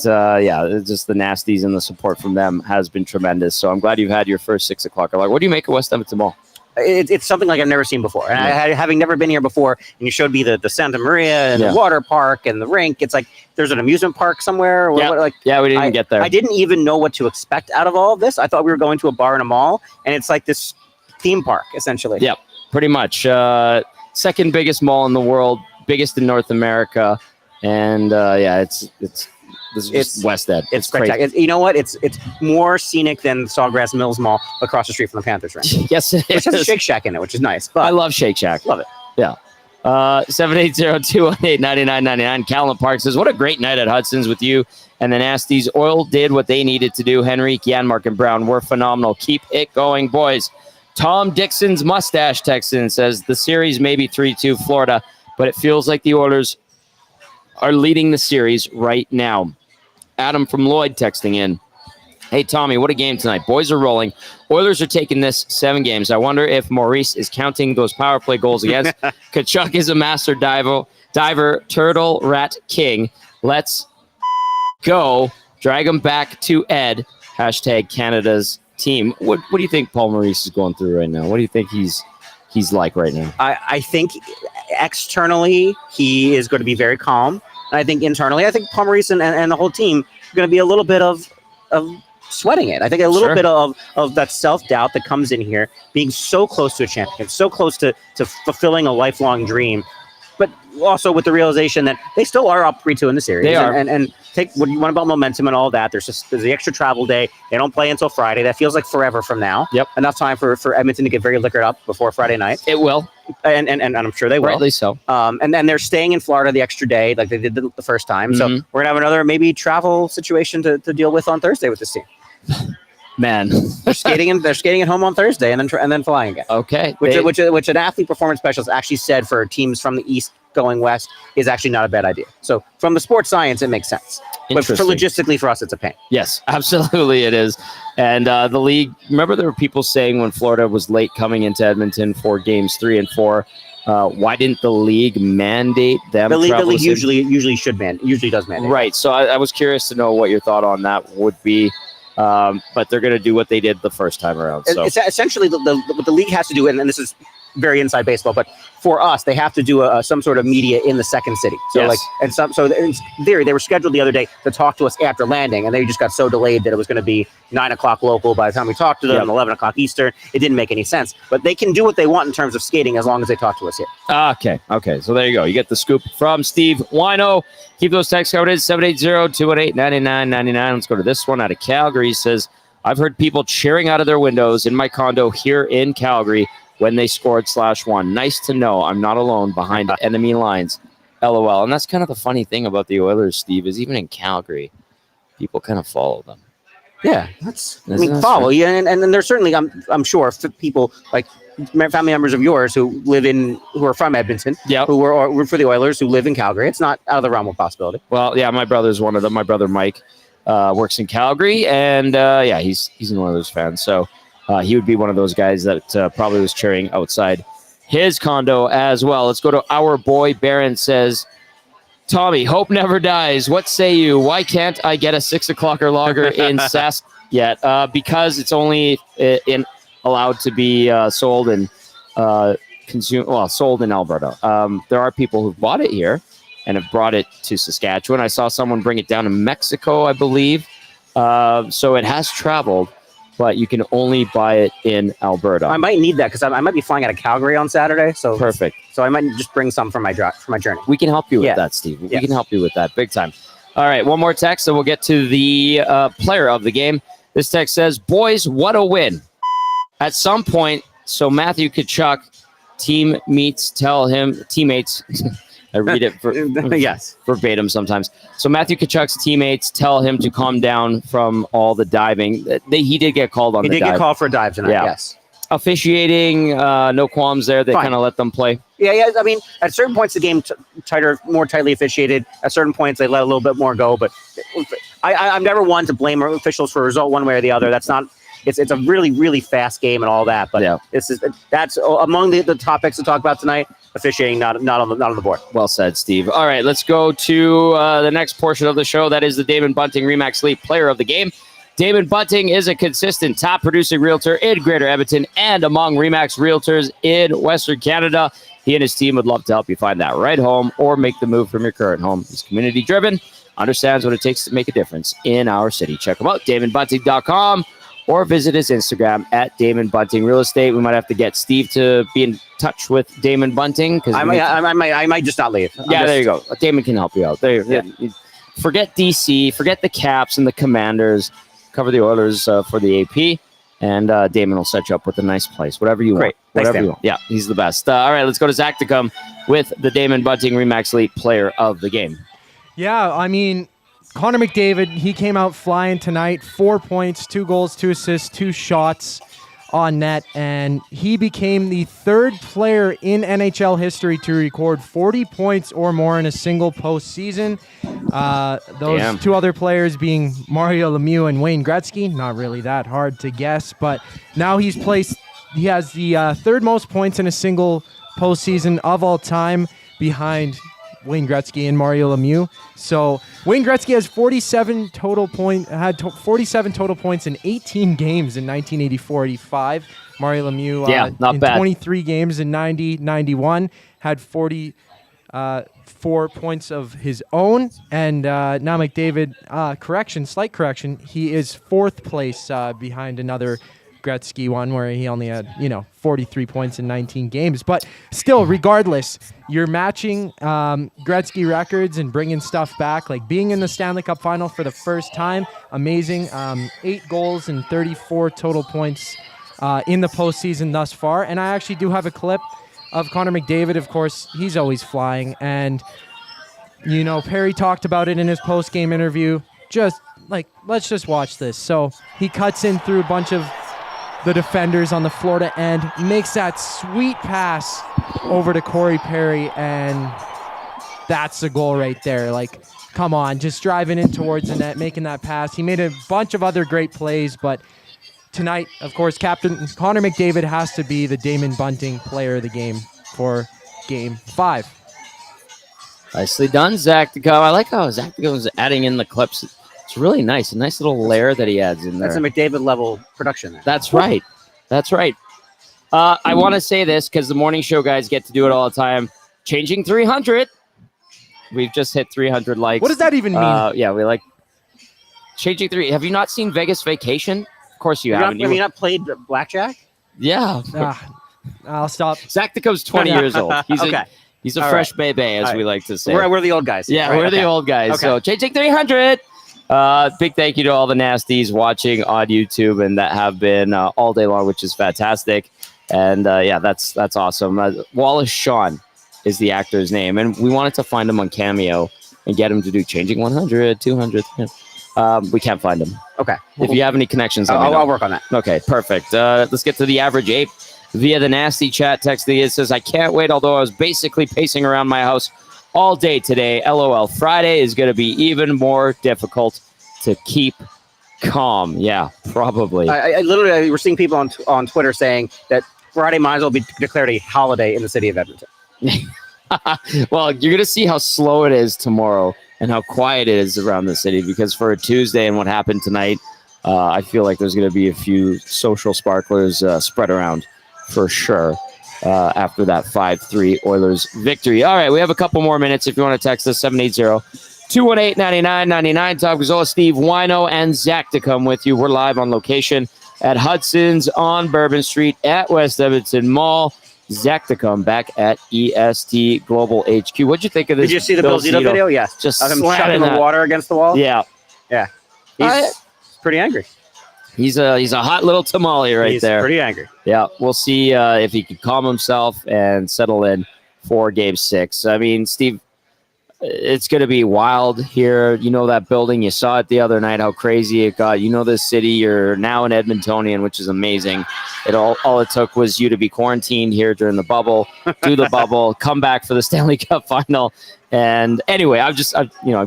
just the Nasties and the support from them has been tremendous. So I'm glad you've had your first 6 o'clock. What do you make of West Edmonton Mall? It's something like I've never seen before. And having never been here before, and you showed me the Santa Maria and the water park and the rink. It's like there's an amusement park somewhere. We didn't get there. I didn't even know what to expect out of all of this. I thought we were going to a bar and a mall, and it's like this theme park, essentially. Yeah, pretty much. Second biggest mall in the world, biggest in North America. And it's This is just West Ed. It's spectacular. You know what? It's more scenic than Sawgrass Mills Mall across the street from the Panthers ranch. Yes, it Which has a is. Shake Shack in it, which is nice. But I love Shake Shack. Love it. Yeah. 780-218-9999. Callan Park says, what a great night at Hudson's with you and the Nasties. Oil did what they needed to do. Henrique, Janmark, and Brown were phenomenal. Keep it going, boys. Tom Dixon's mustache Texan says, the series may be 3-2 Florida, but it feels like the Oilers are leading the series right now. Adam from Lloyd texting in. Hey, Tommy, what a game tonight. Boys are rolling. Oilers are taking this 7 games. I wonder if Maurice is counting those power play goals against. Tkachuk is a master diver, turtle, rat, king. Let's go. Drag him back to Ed. Hashtag Canada's team. What do you think Paul Maurice is going through right now? What do you think he's like right now? I think externally he is going to be very calm. And I think internally, I think Paul Maurice and the whole team are going to be a little bit of sweating it. I think a little bit of that self-doubt that comes in here, being so close to a championship, so close to fulfilling a lifelong dream, but also with the realization that they still are up 3-2 in the series. They are. And take what you want about momentum and all that. There's the extra travel day. They don't play until Friday. That feels like forever from now. Yep. Enough time for Edmonton to get very liquored up before Friday night. It will. And I'm sure they will. Rightly so. And then they're staying in Florida the extra day like they did the first time. So we're going to have another maybe travel situation to deal with on Thursday with this team. Man, they're skating at home on Thursday and then flying again. Okay, which an athlete performance specialist actually said for teams from the East going West is actually not a bad idea. So from the sports science, it makes sense. But for logistically for us, it's a pain. Yes, absolutely it is. And the league, remember there were people saying when Florida was late coming into Edmonton for games 3 and 4, why didn't the league mandate them? The league usually does mandate. Right. So I was curious to know what your thought on that would be. But they're going to do what they did the first time around. So it's essentially what the league has to do, and this is very inside baseball, but for us, they have to do some sort of media in the second city. So so in theory, they were scheduled the other day to talk to us after landing, and they just got so delayed that it was going to be 9:00 local by the time we talked to them, 11:00 Eastern. It didn't make any sense. But they can do what they want in terms of skating as long as they talk to us here. Okay. So there you go. You get the scoop from Steve Wno. Keep those texts covered. 780-218-9999. Let's go to this one out of Calgary. He says, I've heard people cheering out of their windows in my condo here in Calgary when they scored /1. Nice to know I'm not alone behind enemy lines. LOL. And that's kind of the funny thing about the Oilers, Steve, is even in Calgary, people kind of follow them. Yeah, follow. Yeah, and there's certainly, I'm sure, people like family members of yours who are from Edmonton, who are for the Oilers, who live in Calgary. It's not out of the realm of possibility. Well, yeah, my brother's one of them. My brother Mike works in Calgary, and he's an Oilers fan. So he would be one of those guys that probably was cheering outside his condo as well. Let's go to our boy Barron. Says, Tommy, hope never dies. What say you? Why can't I get a 6 o'clock or lager in Sask yet? Because it's only allowed to be sold and sold in Alberta. There are people who've bought it here and have brought it to Saskatchewan. I saw someone bring it down to Mexico, I believe. So it has traveled, but you can only buy it in Alberta. I might need that because I might be flying out of Calgary on Saturday. So perfect. So I might just bring some for my journey. We can help you with that, Steve. We can help you with that big time. All right, one more text, and we'll get to the player of the game. This text says, boys, what a win. At some point, so Matthew Tkachuk teammates, I read it verbatim sometimes. So Matthew Tkachuk's teammates tell him to calm down from all the diving. He did get called on the dive. He did get called for a dive tonight, yes. Officiating, no qualms there. They kind of let them play. Yeah. I mean, at certain points, the game more tightly officiated. At certain points, they let a little bit more go. But I'm never one to blame officials for a result one way or the other. That's not. It's a really, really fast game and all that. But that's among the topics to talk about tonight. Officiating not on the board. Well said, Steve. All right, let's go to the next portion of the show. That is the Damon Bunting RE/MAX Elite Player of the Game. Damon Bunting is a consistent top producing realtor in Greater Edmonton and among RE/MAX realtors in Western Canada. He and his team would love to help you find that right home or make the move from your current home. He's community driven, understands what it takes to make a difference in our city. Check him out, DamonBunting.com. or visit his Instagram at Damon Bunting Real Estate. We might have to get Steve to be in touch with Damon Bunting. I might just not leave. There you go. Damon can help you out. forget DC, forget the Caps and the Commanders, cover the Oilers for the AP, and Damon will set you up with a nice place, whatever you want. Thanks, Whatever you want. Yeah, he's the best. All right, let's go to Zachticum with the Damon Bunting Remax Elite Player of the Game. Yeah, I mean, Connor McDavid, he came out flying tonight. 4 points, 2 goals, 2 assists, 2 shots on net, and he became the 3rd player in NHL history to record 40 points or more in a single postseason. Those 2 other players being Mario Lemieux and Wayne Gretzky. Not really that hard to guess, but now he has the 3rd most points in a single postseason of all time, behind Wayne Gretzky and Mario Lemieux. So Wayne Gretzky has 47 total points in 18 games in 1984-85. Mario Lemieux not in bad. 23 games in 90-91 had 44 points of his own. And now McDavid, slight correction, he is 4th place behind another Gretzky one where he only had 43 points in 19 games, but still, regardless, you're matching Gretzky records and bringing stuff back, like being in the Stanley Cup Final for the first time. Amazing. 8 goals and 34 total points in the postseason thus far. And I actually do have a clip of Connor McDavid. Of course, he's always flying, and Perry talked about it in his post-game interview. Let's just watch this. So he cuts in through a bunch of the defenders on the Florida end, makes that sweet pass over to Corey Perry, and that's a goal right there. Like, come on, just driving in towards the net, making that pass. He made a bunch of other great plays, but tonight, of course, Captain Connor McDavid has to be the Damon Bunting Player of the Game for Game 5. Nicely done, Zachticum. I like how Zachticum is adding in the clips. It's really nice. A nice little layer that he adds in there. That's a McDavid level production there. That's right. That's right. I want to say this because the morning show guys get to do it all the time. Changing 300. We've just hit 300 likes. What does that even mean? Yeah, we like changing 3. Have you not seen Vegas Vacation? Of course you haven't. Have you not played blackjack? Yeah. I'll stop. Zachticum's 20 years old. He's a All fresh right. baby, as All we right. like to say. We're the old guys. Yeah, Right, we're the okay. old guys. Okay. So changing 300. Big thank you to all the nasties watching on YouTube and that have been all day long, which is fantastic. And that's awesome. Wallace Shawn is the actor's name, and we wanted to find him on Cameo and get him to do changing 100, 200. We can't find him. Okay. If you have any connections, let me know. I'll work on that. Okay, perfect. Let's get to the average ape via the nasty chat text. It says, I can't wait, although I was basically pacing around my house all day today. LOL. Friday is going to be even more difficult to keep calm. Yeah, probably. I literally, we're seeing people on Twitter saying that Friday might as well be declared a holiday in the city of Edmonton. Well, you're going to see how slow it is tomorrow and how quiet it is around the city, because for a Tuesday and what happened tonight, I feel like there's going to be a few social sparklers spread around for sure. After that 5-3 Oilers victory. All right, we have a couple more minutes. If you want to text us, 780-218-9999. Tom Gazzola, Steve Wno, and Zachticum with you. We're live on location at Hudsons on Bourbon Street at West Edmonton Mall. Zachticum back at EST Global HQ. What'd you think of this? Did you see the Bill Zito video? Yes. Just of him chucking the water against the wall? Yeah. Yeah. He's pretty angry. He's a hot little tamale right there. He's pretty angry. Yeah, we'll see if he can calm himself and settle in for Game 6. I mean, Steve, it's going to be wild here. You know that building. You saw it the other night, how crazy it got. You know this city. You're now an Edmontonian, which is amazing. All it took was you to be quarantined here during the bubble, do the bubble, come back for the Stanley Cup Final. And anyway, I'm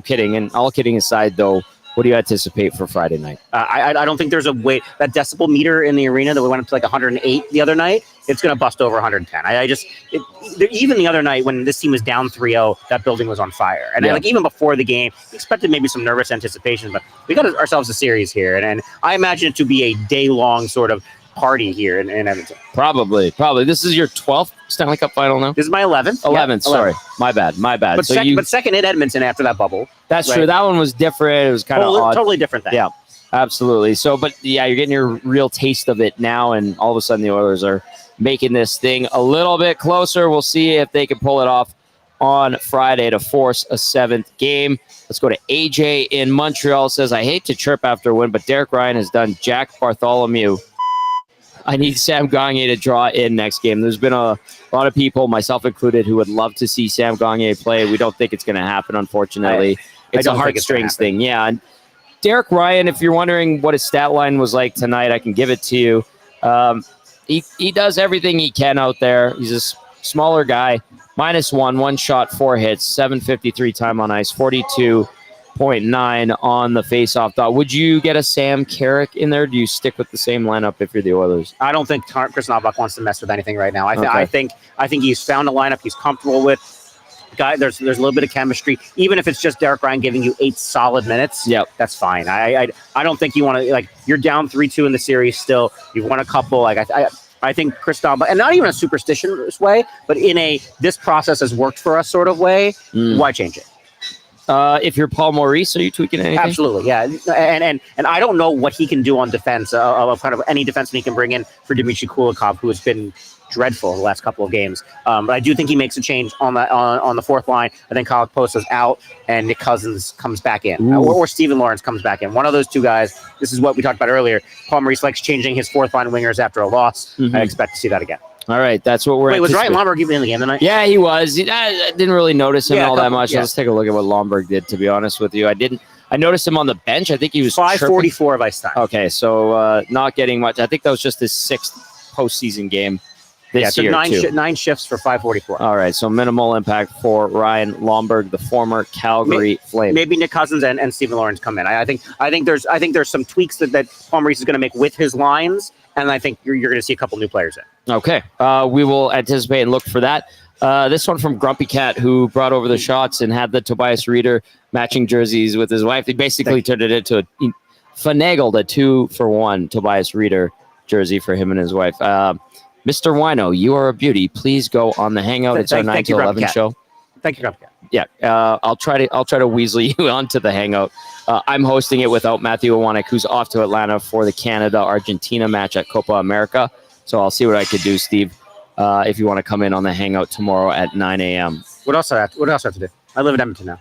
kidding. And all kidding aside, though, what do you anticipate for Friday night? I don't think there's a way. That decibel meter in the arena that we went up to like 108 the other night, it's going to bust over 110. Even the other night when this team was down 3-0, that building was on fire. And even before the game, we expected maybe some nervous anticipation, but we got ourselves a series here. And I imagine it to be a day-long sort of party here in Edmonton. Probably. This is your 12th Stanley Cup Final now? This is my 11th. 11th, sorry. My bad. But, second in Edmonton after that bubble. That's true. That one was different. It was kind of odd. Totally different then. Yeah, absolutely. So, but yeah, you're getting your real taste of it now, and all of a sudden the Oilers are making this thing a little bit closer. We'll see if they can pull it off on Friday to force a 7th game. Let's go to AJ in Montreal. Says, I hate to chirp after a win, but Derek Ryan has done Jack Bartholomew. I need Sam Gagner to draw in next game. There's been a lot of people, myself included, who would love to see Sam Gagner play. We don't think it's going to happen, unfortunately. It's a heartstrings thing. Yeah. And Derek Ryan, if you're wondering what his stat line was like tonight, I can give it to you. He does everything he can out there. He's a smaller guy. -1, 1 shot, 4 hits, 753 time on ice, 42.9 on the face-off dot. Would you get a Sam Carrick in there? Do you stick with the same lineup if you're the Oilers? I don't think Kris Knoblauch wants to mess with anything right now. I think he's found a lineup he's comfortable with. Guy, there's a little bit of chemistry. Even if it's just Derek Ryan giving you 8 solid minutes, that's fine. I don't think you want to, like, you're down 3-2 in the series still. You've won a couple. Like I think Kris Knoblauch, and not even a superstitious way, but in a this process has worked for us sort of way. Why change it? If you're Paul Maurice, are you tweaking anything? Absolutely, yeah. And I don't know what he can do on defense, of kind of any defenseman he can bring in for Dmitry Kulikov, who has been dreadful the last couple of games. But I do think he makes a change on the fourth line. I think Kyle Posta's out and Nick Cousins comes back in, or Steven Lawrence comes back in. One of those two guys. This is what we talked about earlier. Paul Maurice likes changing his fourth line wingers after a loss. I expect to see that again. All right, that's what we're. Wait, was Ryan Lomberg even in the game tonight? Yeah, he was. I didn't really notice him all that much. Let's take a look at what Lomberg did. To be honest with you, I noticed him on the bench. I think he was 5:44 of ice time. Okay, so not getting much. I think that was just his 6th postseason game this year. 9 shifts for 5:44. All right, so minimal impact for Ryan Lomberg, the former Calgary Flame. Maybe Nick Cousins and Steven Lawrence come in. I think there's some tweaks that Paul Maurice is going to make with his lines, and I think you're going to see a couple new players in. Okay, we will anticipate and look for that. This one from Grumpy Cat, who brought over the shots and had the Tobias Reeder matching jerseys with his wife. He basically turned it into finagled a 2-for-1 Tobias Reeder jersey for him and his wife. Mr. Whyno, you are a beauty. Please go on the Hangout. It's our 9 to 11 show. Thank you, Grumpy Cat. Yeah, I'll try to weasel you onto the Hangout. I'm hosting it without Matthew Iwanek, who's off to Atlanta for the Canada-Argentina match at Copa America. So I'll see what I could do, Steve, if you want to come in on the Hangout tomorrow at 9 a.m. What else do I have to do? I live in Edmonton now.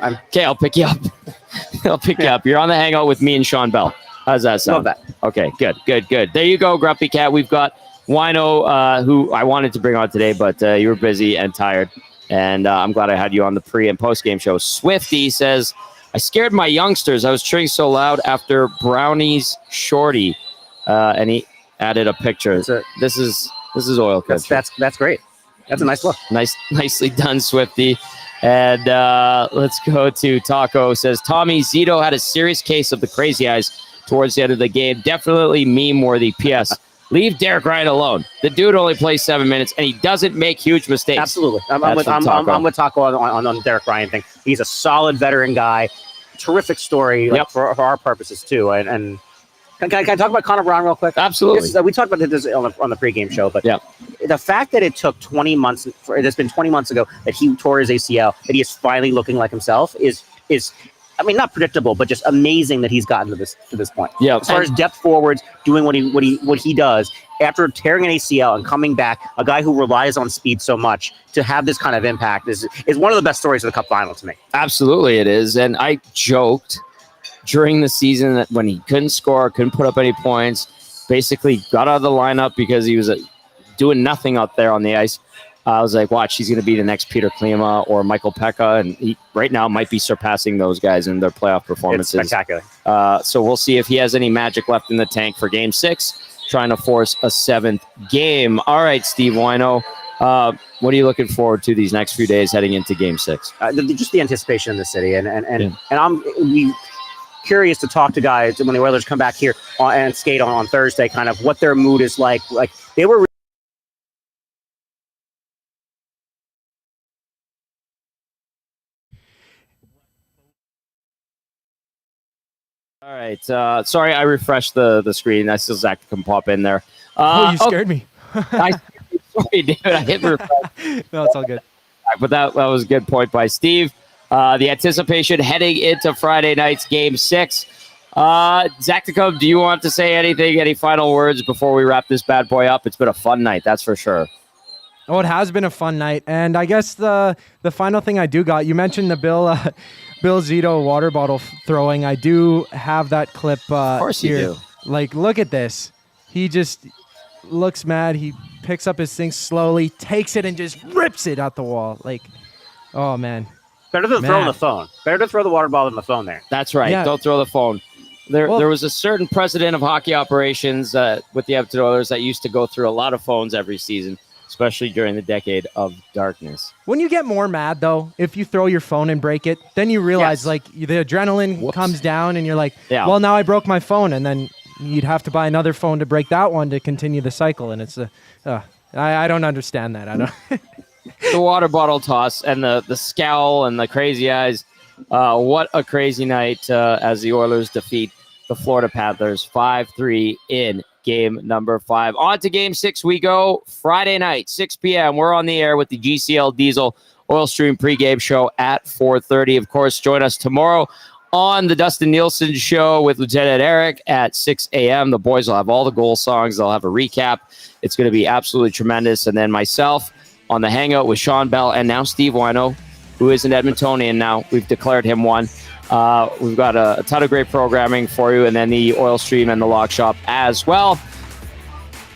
I'm okay, I'll pick you up. I'll pick you up. You're on the Hangout with me and Sean Bell. How's that sound? Love that. Okay, good. There you go, Grumpy Cat. We've got Whyno, who I wanted to bring on today, but you were busy and tired. And I'm glad I had you on the pre- and post-game show. Swifty says, I scared my youngsters. I was cheering so loud after Brownie's shorty. And he added a picture. This is oil country. That's great. That's a nice look. Nicely done, Swifty. And let's go to Taco. Says, Tommy Zito had a serious case of the crazy eyes towards the end of the game. Definitely meme-worthy. P.S. Leave Derek Ryan alone. The dude only plays 7 minutes, and he doesn't make huge mistakes. Absolutely. I'm with Taco on the Derek Ryan thing. He's a solid veteran guy. Terrific story for our purposes, too. And can I talk about Connor Brown real quick? Absolutely. We talked about this on the pregame show, but the fact that it took 20 months, it's been 20 months ago that he tore his ACL, that he is finally looking like himself is I mean, not predictable, but just amazing that he's gotten to this point. Yeah. As far as depth forwards doing what he does after tearing an ACL and coming back, a guy who relies on speed so much to have this kind of impact is one of the best stories of the Cup Final to me. Absolutely, it is. And I joked during the season that when he couldn't score, couldn't put up any points, basically got out of the lineup because he was doing nothing out there on the ice. I was like, watch, he's going to be the next Peter Klima or Michael Pekka, and he right now might be surpassing those guys in their playoff performances. It's spectacular. So we'll see if he has any magic left in the tank for Game 6, trying to force a 7th game. All right, Steve Wno, what are you looking forward to these next few days heading into Game 6? Just the anticipation in the city, and I'm curious to talk to guys when the Oilers come back here and skate on Thursday, kind of what their mood is like. Like they were. All right. Sorry, I refreshed the screen. I still Zachticum pop in there. You scared me. Sorry, dude. I hit refresh. No, it's all good. But that was a good point by Steve. The anticipation heading into Friday night's Game 6. Zachticum, do you want to say anything? Any final words before we wrap this bad boy up? It's been a fun night, that's for sure. Oh, it has been a fun night. And I guess the final thing I do got, you mentioned the Bill Zito water bottle throwing. I do have that clip of course here. You do. Like, look at this. He just looks mad. He picks up his thing slowly, takes it, and just rips it out the wall. Like, oh, man. Better than throwing the phone. Better to throw the water bottle than the phone there. That's right. Yeah. Don't throw the phone. There was a certain president of hockey operations with the Edmonton Oilers that used to go through a lot of phones every season, especially during the decade of darkness. When you get more mad, though, if you throw your phone and break it, then you realize, like, the adrenaline comes down, and you're like, well, now I broke my phone, and then you'd have to buy another phone to break that one to continue the cycle, and it's I don't understand that. I don't. The water bottle toss and the scowl and the crazy eyes. What a crazy night as the Oilers defeat the Florida Panthers 5-3 in game number 5. On to game 6 we go. Friday night, 6 p.m. We're on the air with the GCL Diesel Oil Stream pregame show at 4:30. Of course, join us tomorrow on the Dustin Nielsen show with Lieutenant Eric at 6 a.m. The boys will have all the goal songs. They'll have a recap. It's going to be absolutely tremendous. And then myself on the hangout with Sean Bell and now Steve Wno, who is an Edmontonian now. We've declared him one. We've got a ton of great programming for you, and then the Oil Stream and the Lock Shop as well.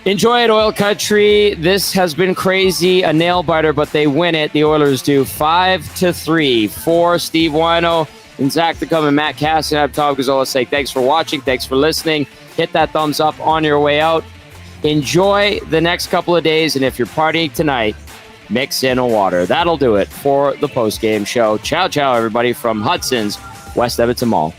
Enjoy it, Oil Country. This has been crazy, a nail biter, but they win it. The Oilers do 5-3 for Steve Wno and Zachticum and Matt Kassian. I'm Tom Gazzola. Say thanks for watching. Thanks for listening. Hit that thumbs up on your way out. Enjoy the next couple of days, and if you're partying tonight, mix in a water. That'll do it for the post-game show. Ciao, ciao, everybody from Hudson's, West Edmonton Mall.